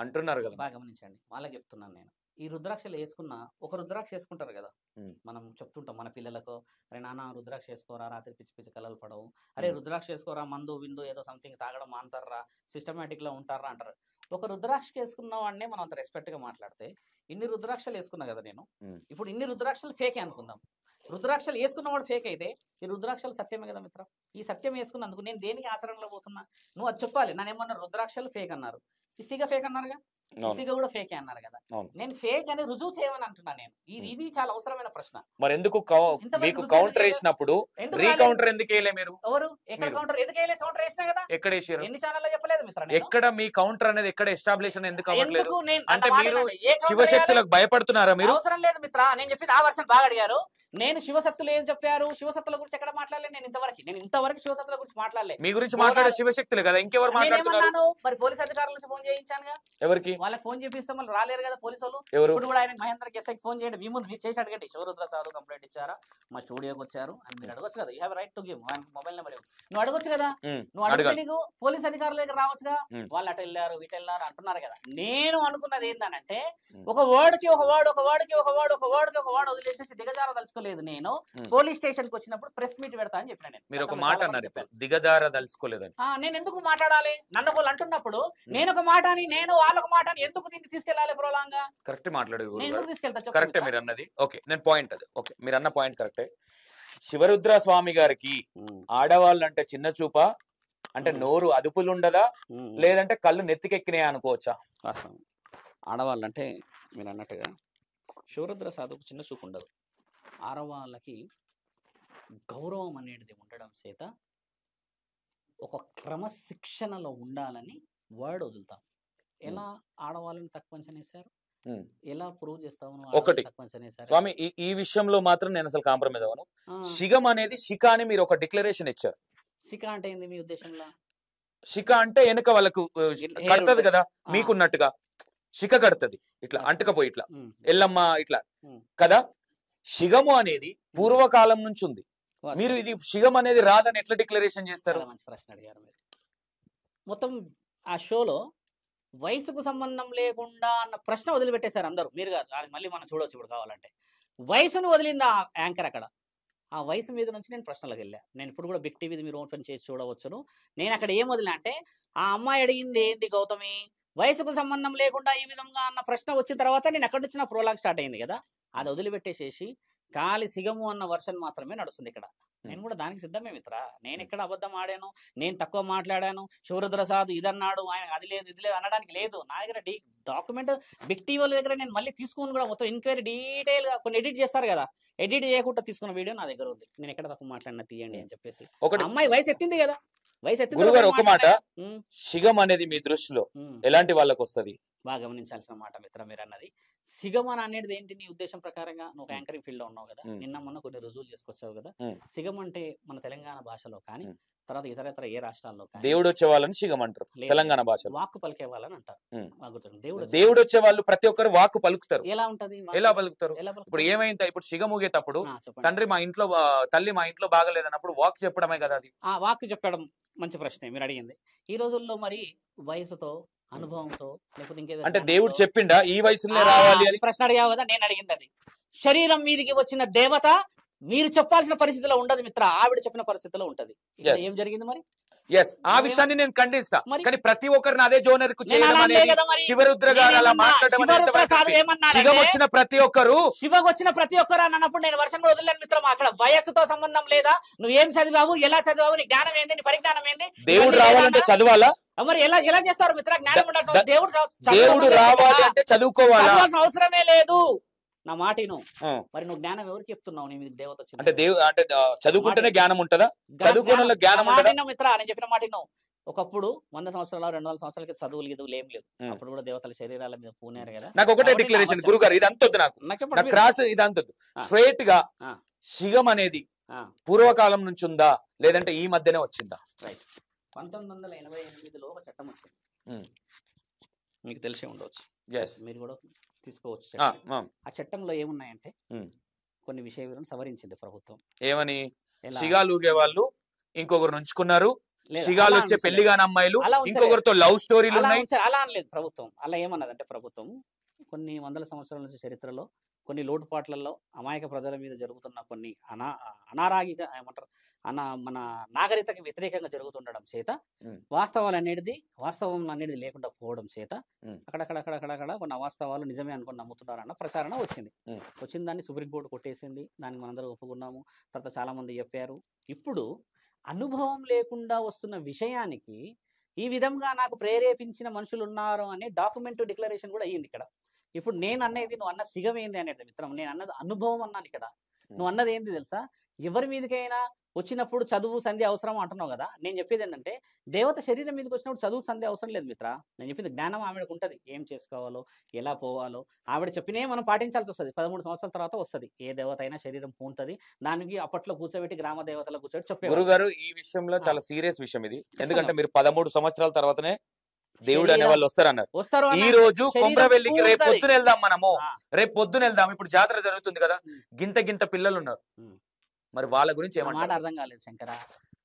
అంటున్నారు కదా, బాగా గమనించండి. వాళ్ళకి చెప్తున్నాను నేను, ఈ రుద్రాక్షలు వేసుకున్న ఒక రుద్రాక్ష వేసుకుంటారు కదా, మనం చెప్తుంటాం మన పిల్లలకు, అరే నాన్న రుద్రాక్ష వేసుకోరా, రాత్రి పిచ్చి పిచ్చి కలలు పడవు, అరే రుద్రాక్ష వేసుకోరా, మందు విందు ఏదో సంథింగ్ తాగడం మాంటారా, సిస్టమేటిక్ లో ఉంటారా అంటారు. ఒక రుద్రాక్ష వేసుకున్న వాడినే మనం అంత రెస్పెక్ట్ గా మాట్లాడితే, ఇన్ని రుద్రాక్షలు వేసుకున్నా కదా నేను, ఇప్పుడు ఇన్ని రుద్రాక్షలు ఫేకే అనుకుందాం. రుద్రాక్షలు వేసుకున్నవాడు ఫేక్ అయితే ఈ రుద్రాక్షలు సత్యమే కదా మిత్ర. ఈ సత్యం వేసుకున్నందుకు నేను దేనికి ఆచరణలో పోతున్నా? నువ్వు అది చెప్పాలి. నన్ను ఏమన్నా రుద్రాక్షలు ఫేక్ అన్నారు, ఇసిగా ఫేక్ అన్నారుగా, ఇసిగా కూడా ఫేకే అన్నారు కదా. నేను ఫేక్ అని రుజువు చేయమని అంటున్నా నేను. ఇది చాలా అవసరమైన ప్రశ్న. మరి ఎందుకు మీకు కౌంటర్ వేసినప్పుడు రీకౌంటర్ ఎందుకు వేయలే మీరు? ఎవరు ఎక్కడ కౌంటర్ ఎందుకు వేయలే? కౌంటర్ వేసినా కదా. ఎక్కడ వేసారు? ఎన్ని ఛానల్లో చెప్పలేదు మిత్ర. ఎక్కడ మీ కౌంటర్ అనేది ఎక్కడ ఎస్టాబ్లిష్ అని ఎందుకు అవ్వట్లేదు? అంటే మీరు శివశక్తులకు భయపడుతున్నారా? మీరు అవసరం లేదు మిత్ర. నేను చెప్పింది ఆ వర్షన్ బాగా అడిగారు. నేను శివశక్తులు ఏం చెప్పారు, శివశక్తుల గురించి ఎక్కడ మాట్లాడలేదు నేను ఇంతవరకు శివశక్తుల గురించి మాట్లాడలేదు. మీ గురించి మాట్లాడే శివశక్తులే కదా, ఇంకెవరు మాట్లాడుతున్నారు? మరి పోలీస్ అధికారుల నుంచి ఫోన్ చేయించానుగా. ఎవరికి? వాళ్ళకి ఫోన్ చేపిస్తే మళ్ళీ రాలేరు కదా పోలీసు వాళ్ళు. ఎవరు ఇప్పుడు కూడా ఆయన మహేంద్ర ఎస్ఐకి ఫోన్ చేయండి, మీ ముందు మీరు చేసి అడగండి, శివరుద్ర సాధు కంప్లైంట్ ఇచ్చారా, మా స్టూడియోకి వచ్చారు అని మీరు అడగొచ్చు కదా. You have right to give. ఆయనకి మొబైల్ నెంబర్ నువ్వు అడగొచ్చు కదా. నువ్వు అడిగితే నీకు పోలీస్ అధికారుల దగ్గర రావచ్చుగా. వాళ్ళు అటు వెళ్ళారు ఇటు వెళ్ళారు అంటున్నారు కదా. నేను అనుకున్నది ఏంటంటే ఒక వర్డ్కి ఒక వర్డ్ వదిలేసేసి దిగజార తలుచుకోలేదు. నేను పోలీస్ స్టేషన్ కి వచ్చినప్పుడు ప్రెస్ మీట్ పెడతా అని చెప్పిన. నేను మీరు ఒక మాట అన్నారు, దిగజార తలుచుకోలేదని. నేను ఎందుకు మాట్లాడాలి, నన్ను వాళ్ళు అంటున్నప్పుడు నేను ఒక మాట అని, నేను వాళ్ళొక మాట అని ఎందుకు దీన్ని తీసుకెళ్ళాలి ప్రోలాంగా? కరెక్ట్ మాట్లాడేది, తీసుకెళ్తా. కరెక్టే మీరు అన్నది. ఓకే, నేను పాయింట్ అది ఓకే, మీరు అన్న పాయింట్ కరెక్టే. శివరుద్ర స్వామి గారికి ఆడవాళ్ళు అంటే చిన్న చూప, అంటే నోరు అదుపులు ఉండదా, లేదంటే కళ్ళు నెత్తికెక్కినాయి అనుకోవచ్చా? ఆడవాళ్ళు అంటే మీరు అన్నట్టుగా శివరుద్ర సాధుకు చిన్న చూపు ఉండదు. ఆడవాళ్ళకి గౌరవం అనేది ఉండడం చేత ఒక క్రమశిక్షణలో ఉండాలని వర్డ్ వదులుతాం. ఎలా ఆడవాళ్ళని తక్కువ అంచనేశారు, ఎలా ప్రూవ్ చేస్తావు? ఒకటి స్వామి, ఈ విషయంలో మాత్రం నేను అసలు కాంప్రమైజ్ అవ్వను. శిగం అనేది శిఖ అని మీరు ఒక డిక్లరేషన్ ఇచ్చారు. శిఖ అంటే ఏంది మీ ఉద్దేశంలో? శిఖ అంటే వెనక వాళ్ళకు కడతది కదా, మీకున్నట్టుగా శిఖ కడతది ఇట్లా అంటకపోయి ఇట్లా ఎల్లమ్మ ఇట్లా కదా. శిగము అనేది పూర్వకాలం నుంచి ఉంది. మీరు ఇది శిగం అనేది రాదని ఎట్లా డిక్లరేషన్ చేస్తారు? మంచి ప్రశ్న అడిగారు మీరు. మొత్తం ఆ షోలో వయసుకు సంబంధం లేకుండా అన్న ప్రశ్న వదిలిపెట్టేశారు అందరూ. మీరు కాదు, మళ్ళీ మనం చూడవచ్చు ఇప్పుడు కావాలంటే. వయసును వదిలింది ఆ యాంకర్ అక్కడ. ఆ వయసు మీద నుంచి నేను ప్రశ్నలకు వెళ్ళా. నేను ఇప్పుడు కూడా బిగ్ టీవీ మీరు ఓపెన్ చేసి చూడవచ్చును. నేను అక్కడ ఏం వదిలా అంటే, ఆ అమ్మాయి అడిగింది ఏంది గౌతమి, వయసుకు సంబంధం లేకుండా ఈ విధంగా అన్న ప్రశ్న వచ్చిన తర్వాత నేను అక్కడి నుంచి నా ప్రోలాగ్ స్టార్ట్ అయింది కదా. అది వదిలిపెట్టేసేసి కాలి సిగము అన్న వర్షన్ మాత్రమే నడుస్తుంది ఇక్కడ. నేను కూడా దానికి సిద్ధమే మిత్ర. నేను ఎక్కడ అబద్ధం ఆడాను, నేను తక్కువ మాట్లాడాను, శివరుద్ర సాధు ఇదన్నాడు, ఆయన అది లేదు ఇది లేదు అనడానికి లేదు. నా దగ్గర డాక్యుమెంట్ బిగ్ టీవీ వాళ్ళ దగ్గర నేను మళ్ళీ తీసుకుని కూడా మొత్తం ఎంక్వైరీ డీటెయిల్గా కొన్ని ఎడిట్ చేస్తారు కదా, ఎడిట్ చేయకుండా తీసుకున్న వీడియో నా దగ్గర ఉంది. నేను ఎక్కడ తక్కువ మాట్లాడినా తీయండి అని చెప్పేసి. అమ్మాయి వయసు ఎత్తింది కదా, వయసు ఎత్తింది. ఒక మాట, శిగం అనేది మీ దృష్టిలో ఎలాంటి వాళ్ళకి వస్తుంది? బాగా గమనించాల్సిన మాట మిత్ర మీరు అన్నది. సిగమన్ అనేది ఏంటి నీ ఉద్దేశం ప్రకారంగా? నువ్వు యాంకరింగ్ ఫీల్డ్ లో ఉన్నావు కదా, నిన్న మొన్న కొన్ని రుజువులు చేసుకొచ్చావు కదా. సిగం అంటే మన తెలంగాణ భాషలో కానీ తర్వాత ఇతర ఏ రాష్ట్రాల్లో కానీ దేవుడు వచ్చే వాళ్ళని సిగం అంటారు. తెలంగాణ భాషలో వాక్కు పలికే వాళ్ళని అంటారు. దేవుడు వచ్చే వాళ్ళు ప్రతి ఒక్కరు వాక్కు పలుకుతారు. ఎలా ఉంటది? ఎలా పలుకుతారు? ఇప్పుడు ఏమైంది, ఇప్పుడు సిగం ఊగేటప్పుడు తండ్రి మా ఇంట్లో తల్లి మా ఇంట్లో బాగలేదన్నప్పుడు వాక్ చెప్పడమే కదా అది. ఆ వాక్ చెప్పడం మంచి ప్రశ్నే మీరు అడిగింది. ఈ రోజుల్లో మరి వయసుతో అనుభవంతో లేకపోతే ఇంకేదో అంటే దేవుడు చెప్పిండా ఈ వయసులోనే రావాలి అని ప్రశ్న అడిగావు కదా. నేను అడిగింది అది. శరీరం మీదికి వచ్చిన దేవత మీరు చెప్పాల్సిన పరిస్థితిలో ఉండదు మిత్ర, ఆవిడ చెప్పిన పరిస్థితిలో ఉంటది. ఏం జరిగింది మరి? ఎస్, ఆ విషయాన్ని నేను ఖండిస్తా. కానీ ప్రతి ఒక్కరిని అదే జోనర్ కు చేయడం అనేది, శివరుద్ర గారు అలా మాట్లాడడం శివం వచ్చిన ప్రతి ఒక్కరు అన్నప్పుడు నేను వర్షం కూడా వదిలేను మిత్రం. అక్కడ వయస్సుతో సంబంధం లేదా, నువ్వు ఏం చదివావు, ఎలా చదివావు, నీ జ్ఞానం ఏంది, నీ పరిజ్ఞానం ఏంది, దేవుడు రావాలంటే చదవాలా? మరి ఎలా చేస్తారు మిత్ర? జ్ఞానం ఉండాలి. దేవుడు రావాలి అంటే చదువుకోవాలా? అవసరమే లేదు. నా మాటను మరి నువ్వు జ్ఞానం ఎవరికి చెప్తున్నావు? నీ మీద దేవత వచ్చింది అంటే అంటే చదువుకుంటేనే జ్ఞానం ఉంటుందా? చదువుకున్న జ్ఞానం ఉండదా మిత్ర? నేను చెప్పిన మాటను. ఒకప్పుడు 100 సంవత్సరాలు 200 సంవత్సరాలకి చదువులు గిదువులు ఏం లేదు. అప్పుడు కూడా దేవతల శరీరాల మీద పూనారు కదా. నాకు ఒకటే డిక్లరేషన్ గురుగారు, ఇది అంతొద్దు నాకు క్రాస్, ఇది అంతొద్దు. స్ట్రైట్ గా శిగం అనేది పూర్వకాలం నుంచి ఉందా లేదంటే ఈ మధ్యనే వచ్చిందా? 1988లో ఒక చట్టం వచ్చింది, మీకు తెలిసే ఉండవచ్చు, మీరు కూడా తీసుకోవచ్చు. ఆ చట్టంలో ఏమున్నాయంటే కొన్ని విషయాలను సవరించింది ప్రభుత్వం. ఏమని? సిగాలు ఊగే వాళ్ళు ఇంకొకరు నుంచుకున్నారు, సిగాలు వచ్చే పెళ్లిగాని అమ్మాయిలు ఇంకొకరితో లవ్ స్టోరీలు ఉన్నాయి, అలా అనలేదు ప్రభుత్వం. అలా ఏమన్నదంటే ప్రభుత్వం కొన్ని వందల సంవత్సరాల నుంచి చరిత్రలో కొన్ని లోటుపాట్లలో అమాయక ప్రజల మీద జరుగుతున్న కొన్ని అనారాగిక ఏమంటారు మన నాగరికతకి వ్యతిరేకంగా జరుగుతుండడం చేత వాస్తవం అనేది లేకుండా పోవడం చేత అక్కడక్కడ కొన్ని అవాస్తవాలు నిజమే అనుకుని నమ్ముతున్నారన్న ప్రచారణ వచ్చింది. వచ్చిన దాన్ని సుప్రీంకోర్టు కొట్టేసింది. దానికి మనందరూ ఒప్పుకున్నాము. తర్వాత చాలా మంది చెప్పారు. ఇప్పుడు అనుభవం లేకుండా వస్తున్న విషయానికి ఈ విధంగా నాకు ప్రేరేపించిన మనుషులు ఉన్నారు అనే డాక్యుమెంట్ డిక్లరేషన్ కూడా అయ్యింది ఇక్కడ. ఇప్పుడు నేను అనేది, నువ్వు అన్న సిగం ఏంది అనేది మిత్రం, నేను అన్నది అనుభవం అన్నాను ఇక్కడ. నువ్వు అన్నది ఏంది తెలుసా? ఎవరి మీదకైనా వచ్చినప్పుడు చదువు సంధ్య అవసరం అంటున్నావు కదా. నేను చెప్పేది ఏంటంటే దేవత శరీరం మీదకి వచ్చినప్పుడు చదువు సంధ్య అవసరం లేదు మిత్ర. నేను చెప్పింది జ్ఞానం ఆవిడకు ఉంటుంది, ఏం చేసుకోవాలో ఎలా పోవాలో ఆవిడ చెప్పినే మనం పాటించాల్సి వస్తుంది. 13 సంవత్సరాల తర్వాత వస్తుంది. ఏ దేవత అయినా శరీరం పూంటది, దానికి అప్పట్లో కూర్చోబెట్టి గ్రామ దేవతలు కూర్చోబెట్టి చెప్పారు. గురుగారు ఈ విషయంలో చాలా సీరియస్ విషయం ఇది. ఎందుకంటే మీరు 13 సంవత్సరాల తర్వాతనే దేవుడు అనే వాళ్ళు వస్తారన్నారు. ఈ రోజు కొమ్రవెల్లికి రేపు పొద్దున వెళ్దాం, మనము రేపు పొద్దున వెళ్దాం. ఇప్పుడు జాతర జరుగుతుంది కదా, గింత పిల్లలు ఉన్నారు, మరి వాళ్ళ గురించి ఏమంటారు? అర్థం కాలేదు శంకర.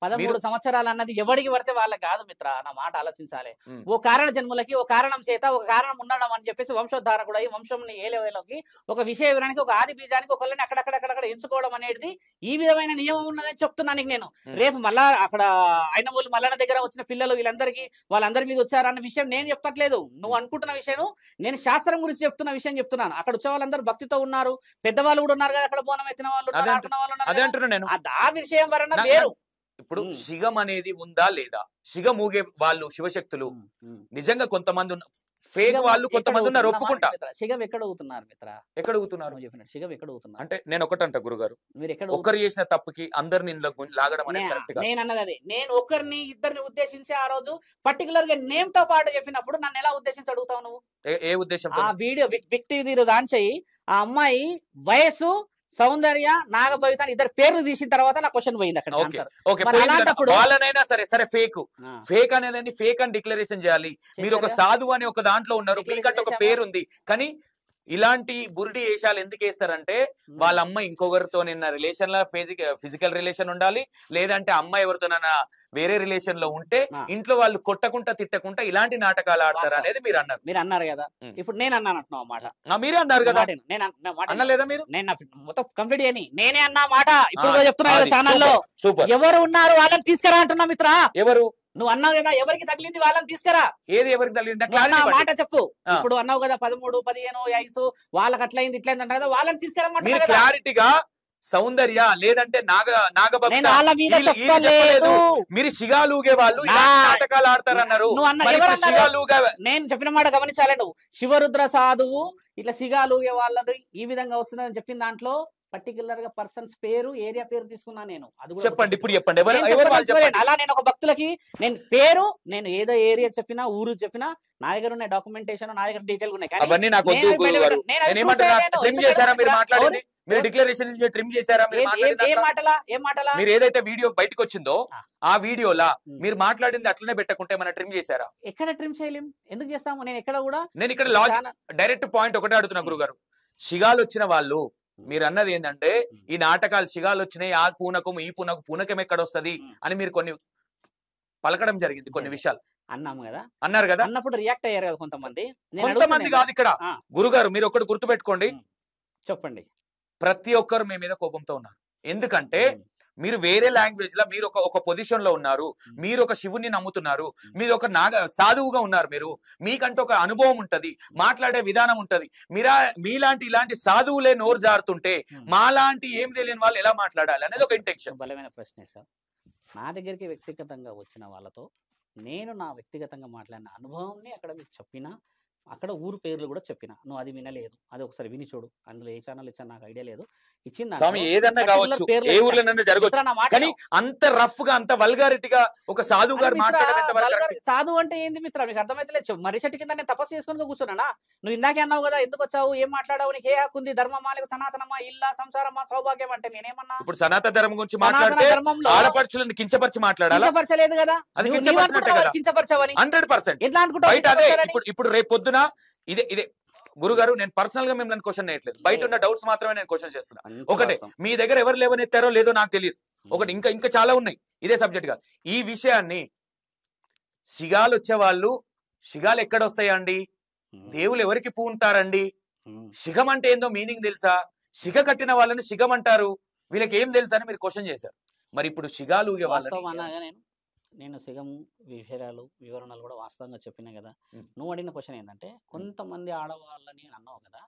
13 సంవత్సరాలు అన్నది ఎవరికి పడితే వాళ్ళకి కాదు మిత్ర, నా మాట ఆలోచించాలి. ఓ కారణ జన్ములకి ఓ కారణం చేత ఒక కారణం ఉండడం అని చెప్పేసి వంశోద్ధారకుడు అయి వంశంని ఏలేలోకి ఒక విషయ వివరానికి ఒక ఆది బీజానికి ఒకళ్ళని అక్కడక్కడ ఎంచుకోవడం అనేది ఈ విధమైన నియమం ఉన్నదని చెప్తున్నాను నేను. రేపు మళ్ళా అక్కడ ఆయన వాళ్ళు మల్లన్న దగ్గర వచ్చిన పిల్లలు వాళ్ళందరి మీద వచ్చారన్న విషయం నేను చెప్పట్లేదు, నువ్వు అనుకుంటున్న విషయం. నేను శాస్త్రం గురించి చెప్తున్న విషయం చెప్తున్నాను. అక్కడ వచ్చే వాళ్ళందరూ భక్తితో ఉన్నారు, పెద్దవాళ్ళు కూడా ఉన్నారు కదా, అక్కడ బోనం ఎత్తిన వాళ్ళు ఆ విషయం వలన వేరు. ఇప్పుడు శిగం అనేది ఉందా లేదా? శిగ మూగే వాళ్ళు శివశక్తులు నిజంగా కొంతమంది ఫేక్ వాళ్ళు కొంతమంది ఉన్నారు, ఒప్పుకుంటా. శిగం ఎక్కడ అవుతున్నారు మిత్ర? ఎక్కడ అవుతున్నారు చెప్పినట్టు శిగం ఎక్కడ అవుతున్నారు అంటే నేను ఒకటంట గురుగారు, మీరు ఎక్కడ ఒక్కరు చేసిన తప్పుకి అందరిని లాగడం అనేది కరెక్ట్ కాదు. నేను అన్నది అదే, నేను ఒకరిని ఇద్దరిని ఉద్దేశించి ఆ రోజు పర్టికులర్ గా నేమ్ తో పాటు చెప్పినప్పుడు నన్ను ఎలా ఉద్దేశించి అడుగుతావు నువ్వు? ఏ ఉద్దేశం? ఆ వీడియో వ్యక్తి దాని చెయ్యి, ఆ అమ్మాయి వయసు, సౌందర్య, నాగభవిత ఇద్దరు పేర్లు తీసిన తర్వాత నా క్వశ్చన్ పోయింది అక్కడ. వాళ్ళనైనా సరే ఫేక్ అనేది ఫేక్ అని డిక్లరేషన్ చేయాలి. మీరు ఒక సాధువు అని ఒక దాంట్లో ఉన్నారు, మీకంటే ఒక పేరు ఉంది, కానీ ఇలాంటి బురిడి వేషాలు ఎందుకు వేస్తారంటే వాళ్ళ అమ్మ ఇంకొకరితో నిన్న రిలేషన్ లో ఫిజికల్ రిలేషన్ ఉండాలి, లేదంటే అమ్మాయి ఎవరితోనైనా వేరే రిలేషన్ లో ఉంటే ఇంట్లో వాళ్ళు కొట్టకుండా తిట్టకుండా ఇలాంటి నాటకాలు ఆడతారు అనేది మీరు అన్నారు కదా. ఇప్పుడు నేను అన్నాను అన్నమాట, మీరే అన్నారు కదా, అన్నలేదా మీరు? నేను మొత్తం కంప్లీట్ అని నేనే అన్నా మాట. ఇప్పుడు చెప్తున్నా ఛానల్లో ఎవరు ఉన్నారు వాళ్ళని తీసుకురా అంటున్నా మిత్ర. ఎవరు? నువ్వు అన్నావు కదా ఎవరికి తగిలింది వాళ్ళని తీసుకురా. ఏది ఎవరికి తగిలింది మాట చెప్పు. ఇప్పుడు అన్నావు కదా 13, 15 వయసు వాళ్ళకి అట్లయింది ఇట్లయింది అంట కదా, వాళ్ళని తీసుకురా. క్లారిటీగా సౌందర్య లేదంటే మీరు శిగాలుగే వాళ్ళు నాటకాలు ఆడతారన్నారు. నేను చెప్పిన మాట గమనించాలి. నువ్వు శివరుద్ర సాధువు ఇట్లా సిగాలుగే వాళ్ళని ఈ విధంగా వస్తుందని చెప్పిన దాంట్లో పర్టికులర్ గా పర్సన్స్ పేరు, ఏరియా పేరు తీసుకున్నా నేను. అది చెప్పండి, ఇప్పుడు చెప్పండి. అలా నేను ఒక భక్తులకి నేను పేరు, నేను ఏదో ఏరియా చెప్పినా ఊరు చెప్పినా నా దగ్గర ఉన్న డాక్యుమెంటేషన్, నా దగ్గర డీటెయిల్ ఉన్నాయి. అవన్నీ నాకు వద్దు గురుగారు. ట్రిమ్ చేశారా మీరు మాట్లాడింది? మీరు డిక్లరేషన్ ట్రిమ్ చేశారా? మీరు ఏదైతే వీడియో బయటకు వచ్చిందో ఆ వీడియోలా మీరు మాట్లాడింది అట్లనే పెట్టకుంటే మన ట్రిమ్ చేశారా? ఎక్కడ ట్రిమ్ చేయలేం, ఎందుకు చేస్తాము? నేను ఎక్కడ కూడా నేను ఇక్కడ లాజిక్ డైరెక్ట్ పాయింట్ ఒకటే అడుగుతున్నా గురుగారు. శిగాలు వచ్చిన వాళ్ళు మీరు అన్నది ఏంటంటే ఈ నాటకాలు శిగాలు వచ్చినాయి, ఆ పూనకం ఈ పూనకం ఎక్కడొస్తుంది అని మీరు కొన్ని పలకడం జరిగింది, కొన్ని విషయాలు అన్నాము కదా, అన్నారు కదా. అన్నప్పుడు రియాక్ట్ అయ్యారు కదా కొంతమంది కాదు ఇక్కడ. గురుగారు మీరు ఒకటి గుర్తుపెట్టుకోండి, చెప్పండి. ప్రతి ఒక్కరు మీ మీద కోపంతో ఉన్నారు. ఎందుకంటే మీరు వేరే లాంగ్వేజ్ లో మీరు ఒక పొజిషన్ లో ఉన్నారు, మీరు ఒక శివుని నమ్ముతున్నారు, మీరు ఒక సాధువుగా ఉన్నారు, మీకంటే ఒక అనుభవం ఉంటది, మాట్లాడే విధానం ఉంటది. మీలాంటి ఇలాంటి సాధువులే నోరు జారుతుంటే మాలాంటి ఏం తెలియని వాళ్ళు ఎలా మాట్లాడాలి అనేది ఒక ఇంటెన్షన్. బలమైన ప్రశ్నే సార్. నా దగ్గరికి వ్యక్తిగతంగా వచ్చిన వాళ్ళతో నేను నా వ్యక్తిగతంగా మాట్లాడిన అనుభవాన్ని అక్కడ మీకు చెప్పినా, అక్కడ ఊరు పేర్లు కూడా చెప్పిన, నువ్వు అది వినలేదు, అది ఒకసారి విని చూడు. అందులో ఏ ఛానల్ ఇచ్చా నాకు ఐడియా లేదు. స్వామి ఏదన్నా కావచ్చు, ఏ ఊర్లోనన్నా జరగవచ్చు, కానీ అంత రఫ్ గా అంత వల్గారిటీగా ఒక సాధువు గారు మాట్లాడడం సాధువు అంటే ఏంది మిత్ర? మీకు అర్థమైతే మరి చెట్టు కింద నేను తపస్సు చేసుకుని కూర్చున్నానా? నువ్వు ఇందాకే అన్నావు కదా, ఎందుకు వచ్చావు, ఏం మాట్లాడావు, నీకు ఏ హక్కు ఉంది, ధర్మమా లేక సనాతనమా, ఇల్లా సంసారమా, సౌభాగ్యం అంటే నేనేమన్నా? ఇప్పుడు సనాతన ధర్మం గురించి మాట్లాడితే ఆడపడుచులను కించపరిచి మాట్లాడాలి, కించపరచలేదు కదా, అది కించపరచవని 100%. ఎట్లా అనుకుంటావు? ఇప్పుడు రేపు పొద్దున ఇదే గురుగారు, నేను పర్సనల్ గా మిమ్మల్ని క్వశ్చన్ చేయట్లేదు, బయట ఉన్న డౌట్స్ మాత్రమే నేను క్వశ్చన్ చేస్తున్నా. ఒకటే, మీ దగ్గర ఎవరు లేవనెత్తారో లేదో నాకు తెలియదు, ఒకటి ఇంకా చాలా ఉన్నాయి ఇదే సబ్జెక్ట్ గా. ఈ విషయాన్ని శిగాలు వచ్చేవాళ్ళు, శిగాలు ఎక్కడొస్తాయండి, దేవులు ఎవరికి పూంటారండి, శిగం అంటే ఏందో మీనింగ్ తెలుసా, శిగ కట్టిన వాళ్ళని శిగం అంటారు, వీళ్ళకి ఏం తెలుసా అని మీరు క్వశ్చన్ చేశారు. మరి ఇప్పుడు శిగాలు నేను శిగం విషయాలు వివరణలు కూడా వాస్తవంగా చెప్పినా కదా. నువ్వు అడిగిన క్వశ్చన్ ఏంటంటే కొంతమంది ఆడవాళ్ళని అన్నావు కదా,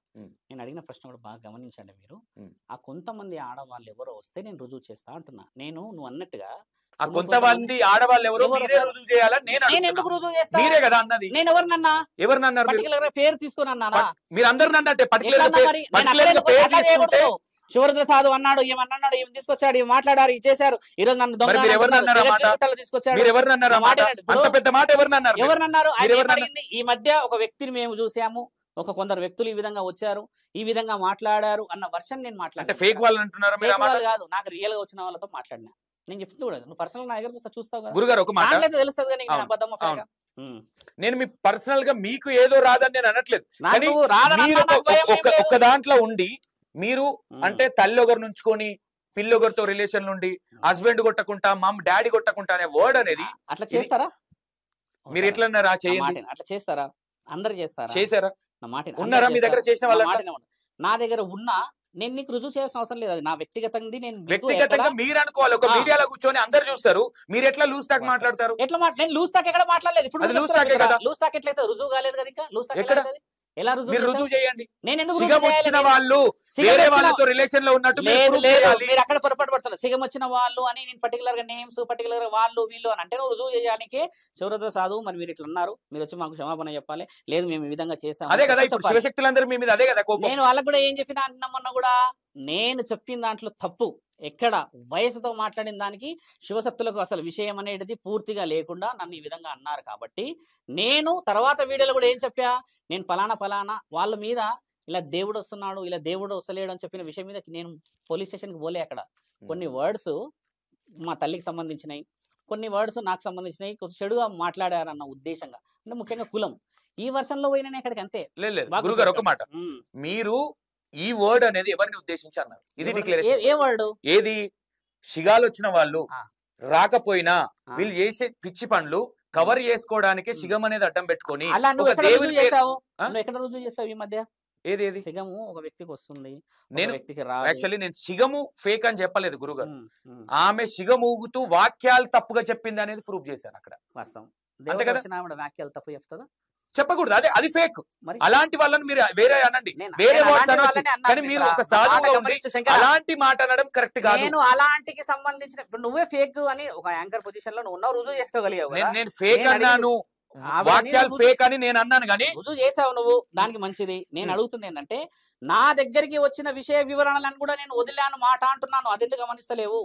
నేను అడిగిన ప్రశ్న కూడా బాగా గమనించండి మీరు. ఆ కొంతమంది ఆడవాళ్ళు ఎవరో వస్తే నేను రుజువు చేస్తా అంటున్నా. నువ్వు అన్నట్టుగా ఆ కొంతమంది ఆడవాళ్ళు ఎవరో రుజువు చేయాలని నేను ఎందుకు రుజువు చేస్తా? మీరే కదా అన్నది. నేను ఎవరినన్నా పేరు తీసుకొని అన్నానా? మీరు అందరిని అన్నట్టే శివరుద్ర సాధు అన్నాడు, ఏమన్నాడు, ఏం తీసుకొచ్చాడు, ఏం మాట్లాడారు, ఇది చేశారు. ఈ రోజు నన్ను తీసుకొచ్చాడు. ఎవరినన్నారు? ఈ మధ్య ఒక వ్యక్తిని మేము చూసాము, కొందరు వ్యక్తులు ఈ విధంగా వచ్చారు, ఈ విధంగా మాట్లాడారు అన్న వర్షన్ నేను మాట్లాడాను. ఫేక్ వాళ్ళు అంటున్నారు కాదు, నాకు రియల్ గా వచ్చిన వాళ్ళతో మాట్లాడినా. నేను చెప్తుంది కూడా నువ్వు పర్సనల్ నా దగ్గర చూస్తావు కదా గురుగారు ఒక మాట తెలుస్తుంది కానీ అబద్ధం. నేను మీ పర్సనల్ గా మీకు ఏదో రాదని నేను అనట్లేదు, కానీ మీరు ఒక దాంట్లో ఉండి మీరు అంటే తల్లి ఒకరు నుంచుకొని పిల్లి ఒకరితో రిలేషన్ నుండి హస్బెండ్ కొట్టకుంటా డాడీ కొట్టకుంటా అనే వర్డ్ అనేది అట్లా చేస్తారా? మీరు ఎట్లన్నారా చేయండి, అట్లా చేస్తారా? అందరు చేస్తారా? చేశారా? నా మాట ఉన్నారా మీ దగ్గర చేసిన వాళ్ళ? నా దగ్గర ఉన్నా నేను నీకు రుజువు చేయాల్సిన అవసరం లేదు, అది నా వ్యక్తిగతంగా. నేను వ్యక్తిగతంగా మీరు అనుకోవాలి, ఒక మీడియాలో కూర్చొని అందరు చూస్తారు, మీరు ఎట్లా లూజ్ టాక్ మాట్లాడతారు? ఎట్లా నేను లూజ్ టాక్ ఎక్కడ మాట్లాడలేదు. ఇప్పుడు లూజ్ టాక్ ఎట్లయితే రుజువు కాలేదు కదా, ఇంకా లూజ్ టాక్ ఎక్కడ ఎలా రుజువు చేయండి? సిగం వచ్చిన వాళ్ళు వేరే వాళ్ళతో రిలేషన్ లో ఉన్నట్టు మీరు అక్కడ పొరపాటు పడుతున్నారు. సిగం వచ్చిన వాళ్ళు అని నేను పర్టికులర్ గా నేమ్స్ పర్టికులర్ గా వాళ్ళు వీళ్ళు అని అంటే నువ్వు రుజువు చేయడానికి శివరుద్ర సాధువు మరి మీరు ఇట్లా అన్నారు, మీరు వచ్చి మాకు క్షమాపణ చెప్పాలి, లేదు మేము ఈ విధంగా చేసాం. అదే కదా ఇప్పుడు శివశక్తులందరూ మీ మీద అదే కదా కోపం. నేను వాళ్ళకు కూడా ఏం చెప్పినా అన్నమన్నా కూడా నేను చెప్పిన దాంట్లో తప్పు ఎక్కడ వయసుతో మాట్లాడిన దానికి శివశక్తులకు అసలు విషయం అనేది పూర్తిగా లేకుండా నన్ను ఈ విధంగా అన్నారు. కాబట్టి నేను తర్వాత వీడియోలో కూడా ఏం చెప్పా, నేను ఫలానా వాళ్ళ మీద ఇలా దేవుడు వస్తున్నాడు ఇలా దేవుడు వస్తలేడు అని చెప్పిన విషయం మీద నేను పోలీస్ స్టేషన్కి పోలే. అక్కడ కొన్ని వర్డ్స్ మా తల్లికి సంబంధించినవి, కొన్ని వర్డ్స్ నాకు సంబంధించినవి చెడుగా మాట్లాడారన్న ఉద్దేశంగా, అంటే ముఖ్యంగా కులం ఈ వర్షంలో పోయినా ఇక్కడికి అంతే. లేదు గురుగారు ఒక మాట, మీరు ఈ వర్డ్ అనేది ఎవరిని ఉద్దేశించి అన్నారు? ఇది డిక్లరేషన్. ఏ వర్డ్? ఏది? సిగాలు వచ్చిన వాళ్ళు రాకపోయినా వీళ్ళు చేసే పిచ్చి పనులు కవర్ చేసుకోవడానికి సిగం అనేది అడ్డం పెట్టుకొని దేవుని ఎక్కడ రుజువు చేసావు ఈ మధ్య? ఏది సిగము ఒక వ్యక్తికి వస్తుంది, నేను యాక్చువల్లీ నేను సిగము ఫేక్ అని చెప్పలేదు గురుగారు, ఆమె సిగమూగుతూ వాక్యాలు తప్పుగా చెప్పింది అనేది ప్రూఫ్ చేశాను అక్కడ. వాస్తవం. వాక్యాలు తప్పు చెప్తుందా? చెప్పకూడదు, అదే అది ఫేక్. అలాంటి వాళ్ళని మీరు వేరే అనండి, వేరే కానీ మీరు ఒక సాధువుగా ఉండి అలాంటి మాట అనడం కరెక్ట్ కాదు. నేను అలాంటికి సంబంధించిన నువ్వే ఫేక్ అని ఒక యాంకర్ పొజిషన్ లో నువ్వు ఉన్నావు, రుజువు చేసుకోగలిగావు. నేను ఫేక్ అన్నాను, వాక్యాలు ఫేక్ అని నేను అన్నాను, కానీ రుజువు చేసావు నువ్వు, దానికి మంచిది. నేను అడుగుతుంది ఏంటంటే నా దగ్గరికి వచ్చిన విషయ వివరణలను కూడా నేను వదిలాను మాట అంటున్నాను, అది ఎందుకు గమనిస్తలేవు?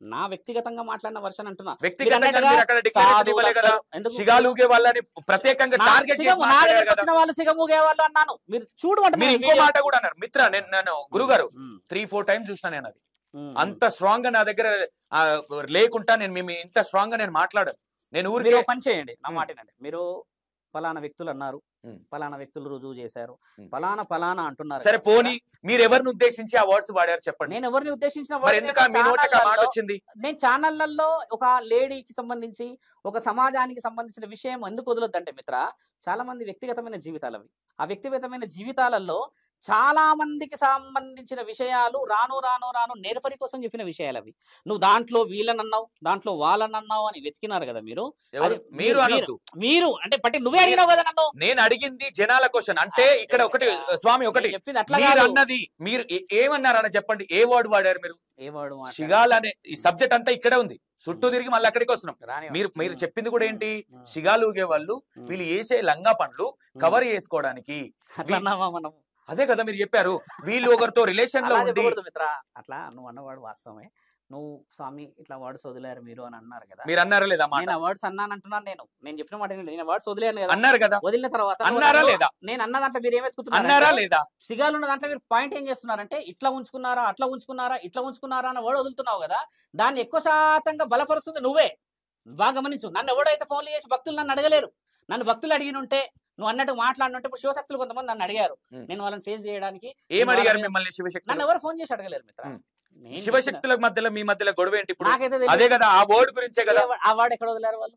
నా వ్యక్తిగతంగా మాట్లాడిన వర్షన్ అంటున్నా. వాళ్ళు సిగమూగే వాళ్ళు అన్నాను, మీరు చూడమంటే మీరు ఇంకో మాట కూడా అన్నారు మిత్ర. నేను గురుగారు 3-4 టైమ్స్ చూసినా నేను, అది అంత స్ట్రాంగ్ గా నా దగ్గర లేకుండా నేను మేము ఇంత స్ట్రాంగ్ గా నేను మాట్లాడాను. నేను ఊరికి పని చేయండి, నా మాటనండి. మీరు ఫలానా వ్యక్తులు అన్నారు, ఫలానా వ్యక్తులు రుజువు చేశారు, ఫలానా అంటున్నారు. సరే పోనీ మీరు ఎవరిని ఉద్దేశించి ఆ వర్డ్స్ వాడారు చెప్పండి. నేను ఎవరిని ఉద్దేశించిన నేను ఛానళ్లలో ఒక లేడీకి సంబంధించి ఒక సమాజానికి సంబంధించిన విషయం ఎందుకు వదలొద్దంటే మిత్ర, చాలా మంది వ్యక్తిగతమైన జీవితాలు అవి. ఆ వ్యక్తిగతమైన జీవితాలలో చాలా మందికి సంబంధించిన విషయాలు రాను నేర్పరి కోసం చెప్పిన విషయాలు అవి. నువ్వు దాంట్లో వీళ్ళనన్నావు, దాంట్లో వాళ్ళనన్నావు అని వెతికినారు కదా మీరు. మీరు అంటే పట్టి నువ్వే అడిగినావు కదా నన్ను. నేను అడిగింది జనాల క్వశ్చన్. అంటే ఇక్కడ ఒకటి స్వామి ఒకటి చెప్పింది అట్లా అన్నది మీరు ఏమన్నారని చెప్పండి. ఏ వర్డ్ వాడారు మీరు? ఏ వర్డ్? సిగాల్ అనే ఈ సబ్జెక్ట్ అంతా ఇక్కడే ఉంది, చుట్టూ తిరిగి మళ్ళీ అక్కడికి వస్తున్నాం. మీరు చెప్పింది కూడా ఏంటి? సిగాలు ఊగే వాళ్ళు వీళ్ళు వేసే లంగా పనులు కవర్ చేసుకోవడానికి. అదే కదా మీరు చెప్పారు, వీళ్ళు ఒకరితో రిలేషన్ లో ఉండి. అట్లా నువ్వు అన్నవాడు వాస్తవమే. నువ్వు స్వామి ఇట్లా వర్డ్స్ వదిలేరు మీరు అని అన్నారు కదా. మీరు అన్నారా లేదా? నేను వర్డ్స్ అన్నాను అంటున్నాను. నేను చెప్పిన మాట నేను వర్డ్స్ వదిలేను కదా అన్నారు కదా. వదిలిన తర్వాత అన్నారా లేదా? నేను అన్న దాంట్లో మీరు ఏమెత్తుకుతున్నారు? అన్నారా లేదా? సిగాలు ఉన్న దాంట్లో మీరు పాయింట్ ఏం చేస్తున్నారంటే ఇట్లా ఉంచుకున్నారా, అట్లా ఉంచుకున్నారా, ఇట్లా ఉంచుకున్నారా అన్న వర్డ్ వదులుతున్నావు కదా. దాన్ని ఎక్కువ శాతంగా బలపరుస్తుంది నువ్వే. బాగా గమనించు. నన్ను ఎవడైతే ఫోన్లు చేసి భక్తులు నన్ను అడగలేరు. నన్ను భక్తులు అడిగిన ఉంటే నువ్వు అన్నట్టు మాట్లాడినట్టు ఇప్పుడు శివశక్తులు కొంతమంది నన్ను అడిగారు, నేను వాళ్ళని ఫేస్ చేయడానికి. ఏం అడిగారు మిమ్మల్ని? శివశక్తులు నన్ను ఎవరు ఫోన్ చేసి అడగలేరు మిత్ర. శివశక్తుల మధ్యలో మీ మధ్యలో గొడవ ఏంటి ఇప్పుడు? అదే కదా, ఆ వర్డ్ గురించే కదా. ఆ వర్డ్ ఎక్కడ వదిలేరు వాళ్ళు?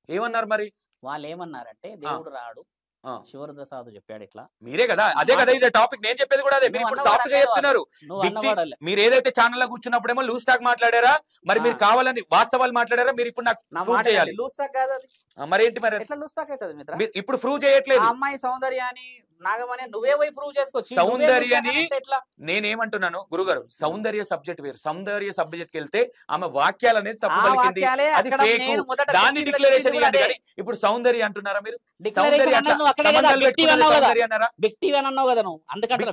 ఏమన్నారు మరి? వాళ్ళు ఏమన్నారంటే దేవుడు రాడు, శివరుద్ర సాధు చెప్పాడు ఇట్లా. మీరే కదా, అదే కదా ఇది టాపిక్. నేను చెప్పేది కూడా అదే. మీరు ఇప్పుడు సాఫ్ట్ గా చెప్తున్నారు. మీరు ఏదైతే ఛానల్ లో కూర్చున్నప్పుడేమో లూజ్ టాక్ మాట్లాడారా, మరి మీరు కావాలని వాస్తవాలు మాట్లాడారా? మీరు ఇప్పుడు నాకు ప్రూవ్ చేయాలి. లూజ్ టాక్ కాదు అది. మరేంటి మరి? ఎట్లా లూజ్ టాక్ అవుతుంది మిత్ర? మీరు ఇప్పుడు ప్రూవ్ చేయట్లేదు. అమ్మాయి సౌందర్యాన్ని నాగమని నువ్వే పోయి ప్రూవ్ చేసుకోవచ్చు. సౌందర్యని నేనేమంటున్నాను గురుగారు, సౌందర్య సబ్జెక్ట్ వేరు. సౌందర్య సబ్జెక్ట్ వెళ్తే ఆమె వాక్యాలు అనేది తప్పు పలికింది, అది ఫేక్. దాన్ని డిక్లరేషన్ ఇవ్వండి. కానీ ఇప్పుడు సౌందర్య అంటున్నారా మీరు? సౌందర్య అన్నావు కదా నువ్వు. అందుకంటే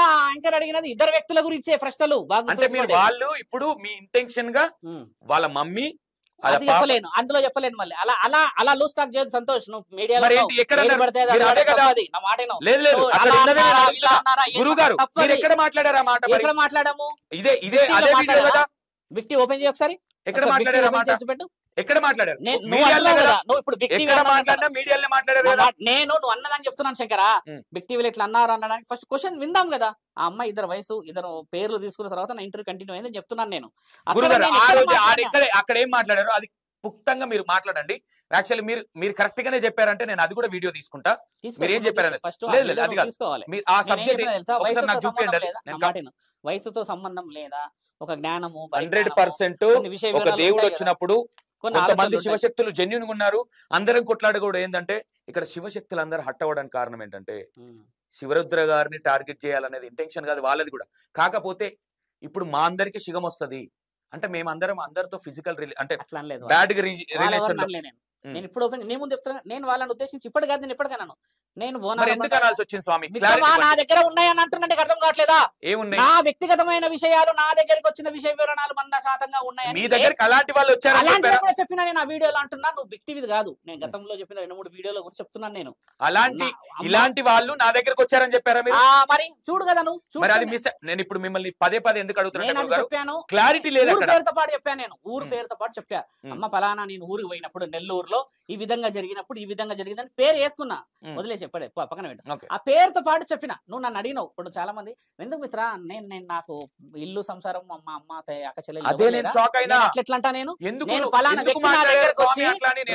యాంకర్ అడిగినది ఇద్దరు వ్యక్తుల గురించే ప్రశ్నలు. అంటే మీరు వాళ్ళు ఇప్పుడు మీ ఇంటెన్షన్ గా వాళ్ళ మమ్మీ అది చెప్పలేను, అందులో చెప్పలేను. మళ్ళీ అలా అలా అలా లూజ్ టాక్ చేయదు సంతోష్. నువ్వు మీడియాలో నా మాట మాట్లాడాము. బిక్టీ ఓపెన్ చేయ ఒకసారి. ఎక్కడ మాట్లాడారు? ఎక్కడ మాట్లాడారు? నేను నువ్వు అన్నదని చెప్తున్నాను శంకరా. బిగ్ టీవీలో ఇట్లా అన్నారు అనడానికి ఫస్ట్ క్వశ్చన్ విందాం కదా. ఆ అమ్మాయి ఇద్దరు వయసు, ఇద్దరు పేర్లు తీసుకున్న తర్వాత నా ఇంటర్వ్యూ కంటిన్యూ అయిందని చెప్తున్నాను నేను. అక్కడ ఏం మాట్లాడారు అది పుక్తంగా మీరు మాట్లాడండి. యాక్చువల్లీ మీరు కరెక్ట్ గానే చెప్పారంటే నేను అది కూడా వీడియో తీసుకుంటా. మీరు ఏం చెప్పారని అది కాదు, ఆ సబ్జెక్ట్ నాకు చూపించండి. వయసుతో సంబంధం లేదా, ఒక జ్ఞానము 100% ఒక దేవుడు వచ్చినప్పుడు కొంతమంది శివశక్తులు జెన్యున్ గా ఉన్నారు. అందరం కొట్లాడకూడదు. ఏంటంటే ఇక్కడ శివశక్తులు అందరూ హట్ అవ్వడానికి కారణం ఏంటంటే శివరుద్ర గారిని టార్గెట్ చేయాలనేది ఇంటెన్షన్ కాదు వాళ్ళది కూడా. కాకపోతే ఇప్పుడు మా అందరికి శివం వస్తుంది అంటే మేమందరం అందరితో ఫిజికల్ అంటే బ్యాడ్ రిలేషన్. నేను ఇప్పుడు నేను ముందు చెప్తున్నా, నేను వాళ్ళని ఉద్దేశించి ఇప్పటి కాదు, నేను ఇప్పటికైనా నేను ఎందుకు అనాల్సి వచ్చింది స్వామి? నా దగ్గర ఉన్నాయని అంటున్నట్టు అర్థం కావట్లేదా? నా వ్యక్తిగతమైన విషయాలు నా దగ్గరికి వచ్చిన విషయ వివరణాలు 100% ఉన్నాయని మీ దగ్గరికి అలాంటి వాళ్ళు వచ్చారు చెప్పినా నేను ఆ వీడియోలో అంటున్నా. నువ్వు వ్యక్తివి కాదు, నేను గతంలో చెప్పిన 2-3 వీడియోల గురించి చెప్తున్నాను. నేను ఇలాంటి వాళ్ళు నా దగ్గరికి వచ్చారని చెప్పారా మీరు? మరి చూడు కదా నువ్వు. అది మిస్. నేను ఇప్పుడు మిమ్మల్ని పదే ఎందుకు అడుగుతున్నాను, చెప్పాను క్లారిటీ లేదు. ఊరు పేరుతో పాటు చెప్పాను, నేను ఊరు పేరుతో పాటు చెప్పా. అమ్మ ఫలానా నేను ఊరికి పోయినప్పుడు నెల్లూరులో ఈ విధంగా జరిగినప్పుడు ఈ విధంగా జరిగిందని పేరు వేసుకున్నా, వదిలేసి చెప్పాడు పక్కన పెట్టు. ఆ పేరుతో పాటు చెప్పిన. నువ్వు నన్ను అడిగినావు ఇప్పుడు చాలా మంది, ఎందుకు మిత్ర నేను నాకు ఇల్లు సంసారం మా అమ్మ అక్క చెల్లెలు ఎట్లా అంటా, నేను ఫలానా వ్యక్తి నా దగ్గరకు వచ్చి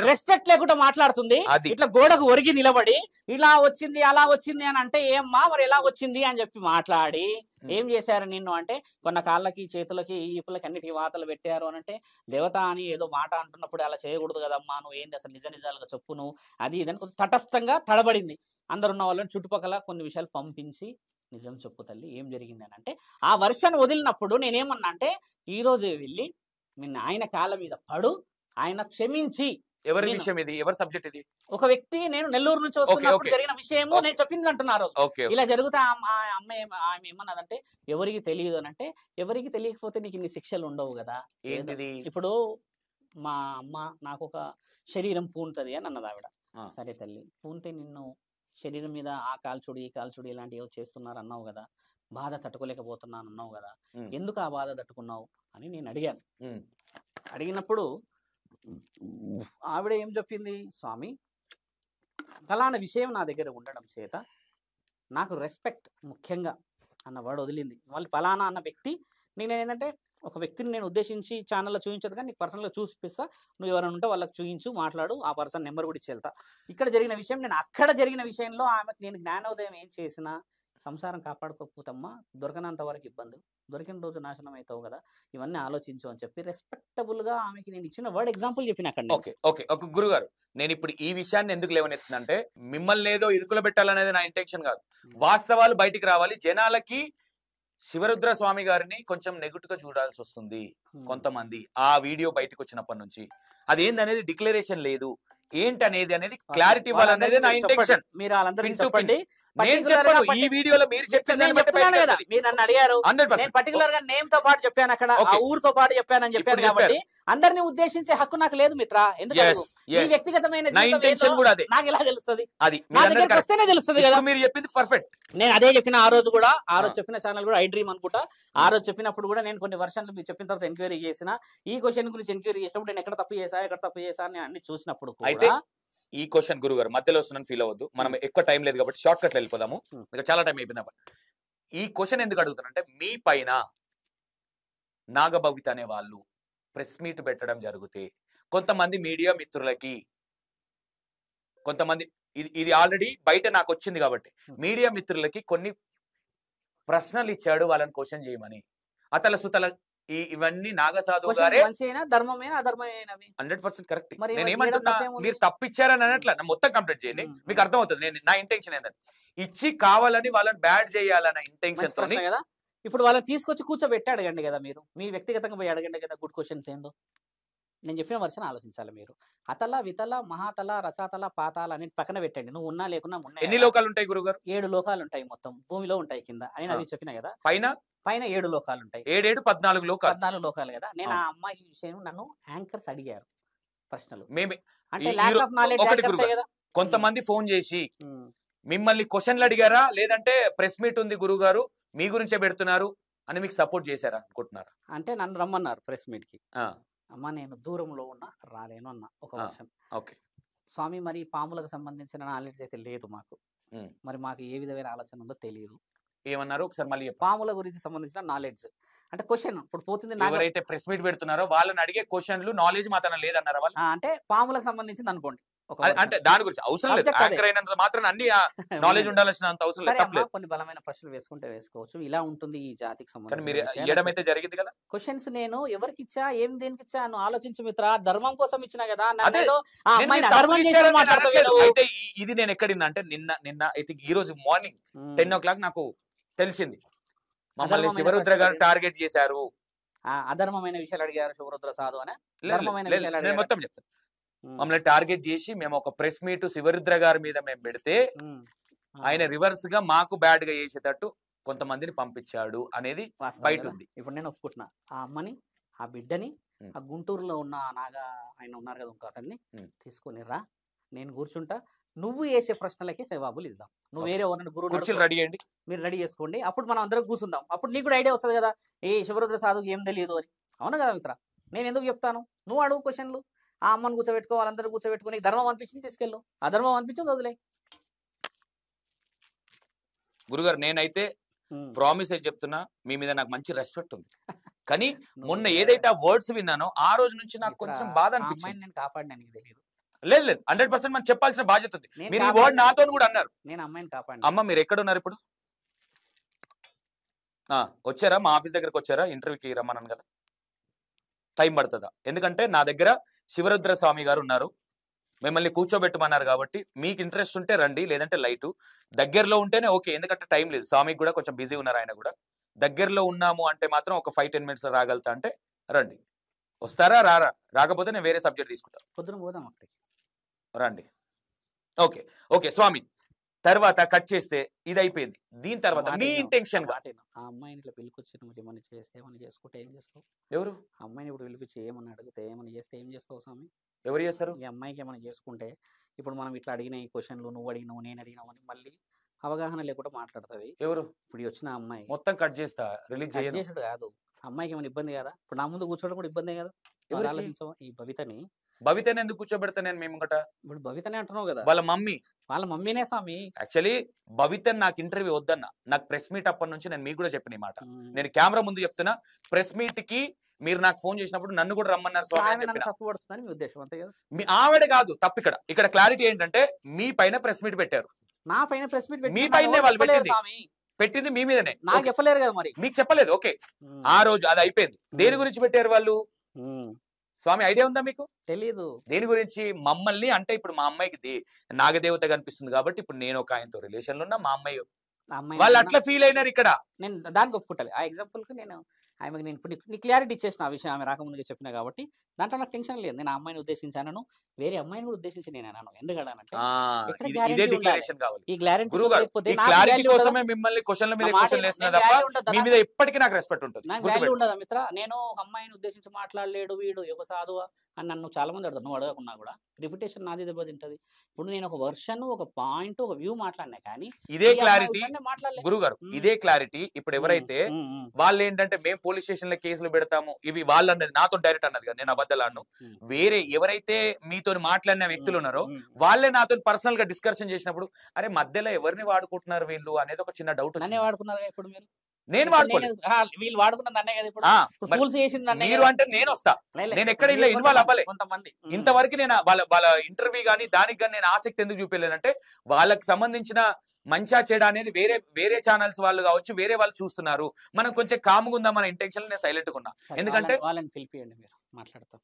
రెస్పెక్ట్ లేకుండా మాట్లాడుతుంది, ఇట్లా గోడకు ఒరిగి నిలబడి ఇలా వచ్చింది అలా వచ్చింది అని అంటే ఏమ్మా మరి ఎలా వచ్చింది అని చెప్పి మాట్లాడి ఏం చేశారు నిన్ను అంటే కొన్న కాళ్ళకి చేతులకి ఈపులకి అన్నిటికీ వాతలు పెట్టారు అని అంటే దేవత అని ఏదో మాట అంటున్నప్పుడు అలా చేయకూడదు కదమ్మా, నువ్వు ఏంది అసలు నిజాలుగా చెప్పు నువ్వు అది ఇదని కొంచెం తటస్థంగా తడబడింది. అందరున్న వాళ్ళని చుట్టుపక్కల కొన్ని విషయాలు పంపించి నిజం చెప్పు తల్లి ఏం జరిగింది అని అంటే ఆ వర్షన్ వదిలినప్పుడు నేనేమన్నా అంటే ఈ రోజే వెళ్ళి ఆయన కాళ్ళ మీద పడు ఆయన క్షమించి. ఎవరి విషయం ఇది? ఎవరి సబ్జెక్ట్ ఇది? ఒక వ్యక్తి నేను నెల్లూరు నుంచి వస్తున్నప్పుడు జరిగిన విషయము నేను చెప్పింది అంటున్నారు. ఇలా జరిగితే అమ్మాయి ఆమె ఏమన్నదంటే ఎవరికి తెలియదు అని అంటే ఎవరికి తెలియకపోతే నీకు ఇన్ని శిక్షలు ఉండవు కదా. ఏంటిది? ఇప్పుడు మా అమ్మ నాకు ఒక శరీరం పూనుతుంది అని అన్నది ఆవిడ. సరే తల్లి పూనితే నిన్ను శరీరం మీద ఆ కాల్చుడు ఈ కాల్చుడు ఇలాంటివి చేస్తున్నారు అన్నావు కదా, బాధ తట్టుకోలేకపోతున్నాను అన్నావు కదా, ఎందుకు ఆ బాధ తట్టుకున్నావు అని నేను అడిగాను. అడిగినప్పుడు ఆవిడ ఏం చెప్పింది, స్వామి ఫలానా విషయం నా దగ్గర ఉండడం చేత నాకు రెస్పెక్ట్ ముఖ్యంగా అన్న వర్డ్ వదిలింది. వాళ్ళు ఫలానా అన్న వ్యక్తి నేను ఏంటంటే ఒక వ్యక్తిని నేను ఉద్దేశించి ఛానల్లో చూపించదు కానీ నీకు పర్సనల్గా చూపిస్తా, నువ్వు ఎవరైనా ఉంటే వాళ్ళకి చూపించు, మాట్లాడు, ఆ పర్సన్ నెంబర్ కూడా ఇచ్చి వెళ్తా. ఇక్కడ జరిగిన విషయం నేను అక్కడ జరిగిన విషయంలో ఆమెకు నేను జ్ఞానోదయం ఏం చేసినా సంసారం కాపాడుకోకపోతమ్మా దొరకనంత వరకు ఇబ్బంది, దొరికిన రోజు నాశనం అవుతావు కదా, ఇవన్నీ ఆలోచించు అని చెప్పి రెస్పెక్టబుల్ గా ఆమెకి నేను ఇచ్చిన వర్డ్ ఎగ్జాంపుల్ చెప్పిన అక్కడ. ఓకే గురుగారు, నేను ఇప్పుడు ఈ విషయాన్ని ఎందుకు లేవనెత్తుందంటే మిమ్మల్ని ఏదో ఇరుకులో పెట్టాలనేది నా ఇంటెన్షన్ కాదు. వాస్తవాలు బయటికి రావాలి. జనాలకి శివరుద్ర స్వామి గారిని కొంచెం నెగటివ్ గా చూడాల్సి వస్తుంది కొంతమంది. ఆ వీడియో బయటకు వచ్చినప్పటి నుంచి అదేందనేది డిక్లరేషన్ లేదు, ఏంటనేది అనేది క్లారిటీ ఇవ్వాలనేది నా ఇంటెన్షన్. మీరు వాళ్ళందరికీ చెప్పండి. నేను చెప్పాను ఈ వీడియోలో మీరు చెప్పిన కదా, మీరు నన్ను అడిగారు, నేను పర్టికులర్ గా నేమ్ తో పాటు చెప్పాను, అక్కడ ఆ ఊరితో పాటు చెప్పానని చెప్పాను కాబట్టి అందరినీ ఉద్దేశించే హక్కు నాకు లేదు మిత్ర. ఎందుకంటే వ్యక్తిగతమైన నాకు ఎలా తెలుస్తుంది? నా దగ్గరికి వస్తేనే తెలుస్తుంది కదా. మీరు చెప్పింది పర్ఫెక్ట్. నేను అదే చెప్పిన ఆ రోజు కూడా, ఆ రోజు చెప్పిన ఛానల్ కూడా ఐ డ్రీమ్ అనుకుంటా. ఆ రోజు చెప్పినప్పుడు కూడా నేను కొన్ని వర్షన్లు మీరు చెప్పిన తర్వాత ఎంక్వైరీ చేసిన, ఈ క్వశ్చన్ గురించి ఎంక్వైరీ చేసినప్పుడు నేను ఎక్కడ తప్పు చేశా అని అన్ని చూసినప్పుడు కూడా ఈ క్వశ్చన్ గురువు గారు మధ్యలో వస్తుందని ఫీల్ అవ్వద్దు, మనం ఎక్కువ టైం లేదు కాబట్టి షార్ట్ కట్ వెళ్ళిపోదాము, చాలా టైం అయిపోయింది. ఈ క్వశ్చన్ ఎందుకు అడుగుతానంటే మీ పైన నాగభవిత అనే వాళ్ళు ప్రెస్ మీట్ పెట్టడం జరిగితే కొంతమంది మీడియా మిత్రులకి కొంతమంది ఇది ఆల్రెడీ బయట నాకు వచ్చింది కాబట్టి మీడియా మిత్రులకి కొన్ని ప్రశ్నలు ఇచ్చాడు వాళ్ళని క్వశ్చన్ చేయమని. అతల సుతల ఇవన్నీ నాగసాధు గారే 100% కరెక్ట్. నేనేమంటున్నా మీరు తప్పిచ్చారని అనట్లా, మొత్తం కంప్లీట్ చేయండి, మీకు అర్థం అవుతుంది. నా ఇంటెన్షన్ ఏంటంటే ఇచ్చి కావాలని వాళ్ళని బ్యాడ్ చేయాలన్న ఇంటెన్షన్ తో కదా. ఇప్పుడు వాళ్ళని తీసుకొచ్చి కూర్చోబెట్టి అడగండి కదా, మీరు మీ వ్యక్తిగతంగా పోయి అడగండి కదా గుడ్ క్వశ్చన్స్ ఏందో. నేను చెప్పిన వర్షన్ ఆలోచించాలి మీరు. అతల వితల మహాతల రసాతల పాతాల అనేది పక్కన పెట్టండి. నువ్వు ఉన్నా లేకున్నా ఎన్ని లోకాలు ఉంటాయి గురుగారు? 7 లోకాలు ఉంటాయి మొత్తం భూమిలో ఉంటాయి కింద అని అవి చెప్పినా కదా. పైన పైన 7 లోకాలు ఉంటాయి. 7 14 లోకాలు. 14 లోకాలు కదా. నేను ఆ అమ్మాయి విషయం నన్ను యాంకర్స్ అడిగారు ప్రశ్నలు. మేమే అంటే లాక్ ఆఫ్ నాలెడ్జ్ యాంకర్స్ కదా. కొంతమంది ఫోన్ చేసి మిమ్మల్ని క్వశ్చన్లు అడిగారా, లేదంటే ప్రెస్ మీట్ ఉంది గురువు గారు మీ గురించే పెడుతున్నారు అని మీకు సపోర్ట్ చేశారా అనుకుంటున్నారా? అంటే నన్ను రమ్మన్నారు ప్రెస్ మీట్ కి. అమ్మ నేను దూరంలో ఉన్నా రాలేను అన్న ఒక వర్షన్. ఓకే స్వామి మరి పాములకు సంబంధించిన నాలెడ్జ్ అయితే లేదు మాకు, మరి మాకు ఏ విధమైన ఆలోచన ఉందో తెలియదు. ఏమన్నారు ఒకసారి మళ్ళీ? పాముల గురించి సంబంధించిన నాలెడ్జ్ అంటే క్వశ్చన్ ఇప్పుడు పోతుంది. ఎవరైతే ప్రెస్ మీట్ పెడుతున్నారో వాళ్ళని అడిగే క్వశ్చన్లు నాలెడ్జ్ మాత్రం లేదన్నారా వాళ్ళు? అంటే పాములకు సంబంధించింది అనుకోండి. అంటే దాని గురించి అవసరం లేదు, యాంకర్ అయినంత మాత్రం అన్ని నాలెడ్జ్ ఉండాల్సినంత అవసరం లేదు. కొన్ని బలమైన ప్రశ్నలు వేసుకుంటే వేసుకోవచ్చు. ఇలా ఉంటుంది ఈ జాతికి సంబంధించి. మీరు ఇవ్వడం అయితే జరిగింది కదా క్వశ్చన్స్. నేను ఎవరికి ఇచ్చా, ఏం దేనికి ఇచ్చా నువ్వు ఆలోచించు మిత్ర. ధర్మం కోసం ఇచ్చినా కదా. అయితే ఇది నేను ఎక్కడిన్నా అంటే నిన్న ఐ థింక్ ఈ రోజు మార్నింగ్ 10 o'clock నాకు తెలిసింది మమ్మల్ని శివరుద్ర గారు టార్గెట్ చేశారు. అధర్మమైన విషయాలు అడిగారు శివరుద్ర సాధు అని. నేను మొత్తం చెప్తాను. మమ్మల్ని టార్గెట్ చేసి మేము ఒక ప్రెస్ మీట్ శివరుద్ర గారి మీద మేము పెడితే ఆయన రివర్స్ గా మాకు బ్యాడ్ గా చేసేటట్టు కొంతమందిని పంపించాడు అనేది బయట ఉంది. ఇప్పుడు నేను ఒప్పుకుంటున్నా. ఆ అమ్మని, ఆ బిడ్డని, ఆ గుంటూరులో ఉన్న నాగా ఆయన ఉన్నారు కదా ఇంకో అతన్ని తీసుకొని రా, నేను కూర్చుంటా, నువ్వు వేసే ప్రశ్నలకి జవాబులు ఇద్దాం. నువ్వు వేరే ఎవరైనా గురువు రెడీ చేయండి, మీరు రెడీ చేసుకోండి, అప్పుడు మనం అందరం కూర్చుందాం. అప్పుడు నీకు కూడా ఐడియా వస్తుంది కదా ఏ శివరుద్ర సాధుకి ఏం తెలియదు అని. అవును కదా మిత్ర, నేను ఎందుకు చెప్తాను, నువ్వు అడుగు క్వశ్చన్లు. ఆ అమ్మను కూర్చోబెట్టుకో, వాళ్ళందరూ కూర్చోబెట్టుకుని ధర్మం అనిపించింది తీసుకెళ్ళు, అధర్మం అనిపించింది వదిలే. గురుగారు నేనైతే ప్రామిస్ అయితే చెప్తున్నా, మీ మీద నాకు మంచి రెస్పెక్ట్ ఉంది. కానీ మొన్న ఏదైతే ఆ వర్డ్స్ విన్నానో ఆ రోజు నుంచి నాకు కొంచెం బాధ అనిపించింది. నేను కాపాడడానికి తెలియదు. లేదు 100% మనం చెప్పాల్సిన బాధ్యత ఉంది. మీరు ఈ వర్డ్ నాతో కూడా అన్నారు. నేను అమ్మాయిని కాపాడు. అమ్మ మీరు ఎక్కడ ఉన్నారు ఇప్పుడు? వచ్చారా మా ఆఫీస్ దగ్గరకు వచ్చారా? ఇంటర్వ్యూకి రమ్మన్నాను కదా. టైం పడుతుందా? ఎందుకంటే నా దగ్గర శివరుద్ర స్వామి గారు ఉన్నారు, మిమ్మల్ని కూర్చోబెట్టమన్నారు. కాబట్టి మీకు ఇంట్రెస్ట్ ఉంటే రండి, లేదంటే లైటు. దగ్గరలో ఉంటేనే ఓకే, ఎందుకంటే టైం లేదు. స్వామికి కూడా కొంచెం బిజీ ఉన్నారు ఆయన కూడా. దగ్గరలో ఉన్నాము అంటే మాత్రం ఒక 5-10 minutes లో రాగలుగుతా అంటే రండి. వస్తారా రారా? రాకపోతే నేను వేరే సబ్జెక్ట్ తీసుకుంటా. పొద్దున పోదాం అక్కడికి, రండి. ఓకే ఓకే స్వామి. తర్వాత కట్ చేస్తే ఇది అయిపోయింది. దీని తర్వాత మీ ఇంటెన్షన్ గా ఆ అమ్మాయిని ఇట్లా పిలిపించి నువ్వు ఏమన్నా చేస్తే ఏమన్నా చేసుకుంటే ఏం చేస్తావు? ఎవరు అమ్మాయిని ఇప్పుడు పిలిపించి ఏమన్నా అడిగితే ఏమన్నా చేస్తే ఏం చేస్తావు స్వామి? ఎవరు చేస్తారు? ఈ అమ్మాయికి ఏమైనా చేసుకుంటే ఇప్పుడు మనం ఇట్లా అడిగిన ఈ క్వశ్చన్లు నువ్వు అడిగినావు నేను అడిగినావు అని మళ్ళీ అవగాహన లేకుండా మాట్లాడుతుంది. ఎవరు? ఇప్పుడు వచ్చిన అమ్మాయి మొత్తం కట్ చేస్తా, రిలీజ్ చేసాడు కాదు. అమ్మాయికి ఏమైనా ఇబ్బంది కదా? ఇప్పుడు నా ముందు కూర్చోవడం కూడా ఇబ్బందే కదా. ఆలోచించావు ఈ భవితని ఎందుకు కూర్చోబెడతా నేను? మేము ఇప్పుడు భవితనే అంటున్నావు కదా. వాళ్ళ మమ్మీనే స్వామి. యాక్చువల్లీ భవితన్ నాకు ఇంటర్వ్యూ వద్దన్న, నాకు ప్రెస్ మీట్ అప్పటి నుంచి నేను మీకు కూడా చెప్పిన ఈ మాట. నేను కెమెరా ముందు చెప్తున్నా, ప్రెస్ మీట్ కి మీరు నాకు ఫోన్ చేసినప్పుడు నన్ను కూడా రమ్మన్నారు స్వామి అని చెప్పిన. మీ ఉద్దేశం అంతే కదా? మీ ఆవిడ కాదు తప్పు. ఇక్కడ క్లారిటీ ఏంటంటే మీ పైన ప్రెస్ మీట్ పెట్టారు. నా పైన ప్రెస్ మీట్ మీ పైన వాళ్ళు పెట్టింది మీ మీదనే. నాకు చెప్పలేరు కదా మరి. మీకు చెప్పలేదు. ఓకే ఆ రోజు అది అయిపోయింది. దేని గురించి పెట్టారు వాళ్ళు స్వామి? ఐడియా ఉందా మీకు? తెలీదు. దేని గురించి? మమ్మల్ని అంటే ఇప్పుడు మా అమ్మాయికి నాగదేవత కనిపిస్తుంది కాబట్టి ఇప్పుడు నేను ఒక ఆయనతో రిలేషన్ లో ఉన్నా, మా అమ్మాయి వాళ్ళు అట్లా ఫీల్ అయినారు. ఇక్కడ నేను దానికి ఒప్పుకుంటాను. ఆ ఎగ్జాంపుల్ కి నేను ఆమెకు నేను ఇప్పుడు నీ క్లారిటీ ఇచ్చేసిన ఆ విషయం ఆమె రాకముందుగా చెప్పినా కాబట్టి దాంట్లో నాకు టెన్షన్ లేదు. నేను ఆ అమ్మాయిని ఉద్దేశించాను, వేరే అమ్మాయిని కూడా ఉద్దేశించి నేను అన్నాను. ఎందుకంటే ఇదే డిక్లరేషన్ కావాలి. ఈ క్లారిటీ కోసమే మిమ్మల్ని క్వశ్చన్ల మీద క్వశ్చన్లు వేస్తున్నా తప్ప మీ మీద ఎప్పటికీ నాకు రెస్పెక్ట్ ఉంటుంది. నాకు వాల్యూ ఉండదా మిత్ర? నేను ఒక అమ్మాయిని ఉద్దేశించి మాట్లాడలేడు వీడు ఒక సాధువా అని నన్ను చాలా మంది అడుగుతారు. నువ్వు అడగకున్నా కూడా రిప్యుటేషన్ నాది దెబ్బతింటది. ఇప్పుడు నేను ఒక వర్షన్, ఒక పాయింట్, ఒక వ్యూ మాట్లాడినా కానీ ఇదే క్లారిటీ గురుగారు, ఇదే క్లారిటీ ఇప్పుడు ఎవరైతే వాళ్ళు ఏంటంటే మేము పోలీస్ స్టేషన్ లో కేసులు పెడతాము ఇవి వాళ్ళు అన్నది నాతో డైరెక్ట్ అన్నది కదా, నేను అబద్ధాలను. వేరే ఎవరైతే మీతో మాట్లాడిన వ్యక్తులు ఉన్నారో వాళ్ళే నాతో పర్సనల్ గా డిస్కషన్ చేసినప్పుడు అరే మధ్యలో ఎవరిని వాడుకుంటున్నారు వీళ్ళు అనేది ఒక చిన్న డౌట్. వాడుకున్నారు ఇప్పుడు మీరు? నేను వాడుకోలేదు, వీళ్ళు వాడుకున్నదన్నే కదా. మీరు అంటే నేను వస్తా, నేను ఎక్కడ ఇలా ఇన్వాల్వ్ అవ్వలే కొంతమంది ఇంతవరకు. నేను వాళ్ళ ఇంటర్వ్యూ గానీ దానికి కానీ నేను ఆసక్తి ఎందుకు చూపించలేనంటే వాళ్ళకి సంబంధించిన మంచా చెడ అనేది వేరే ఛానల్స్ వాళ్ళు కావచ్చు, వేరే వాళ్ళు చూస్తున్నారు. మనం కొంచెం కాముగా ఉందా మన ఇంటెన్షన్. నేను సైలెంట్ గా ఉన్నా, ఎందుకంటే వాళ్ళని పిలిపియండి, మీరు మాట్లాడతాం.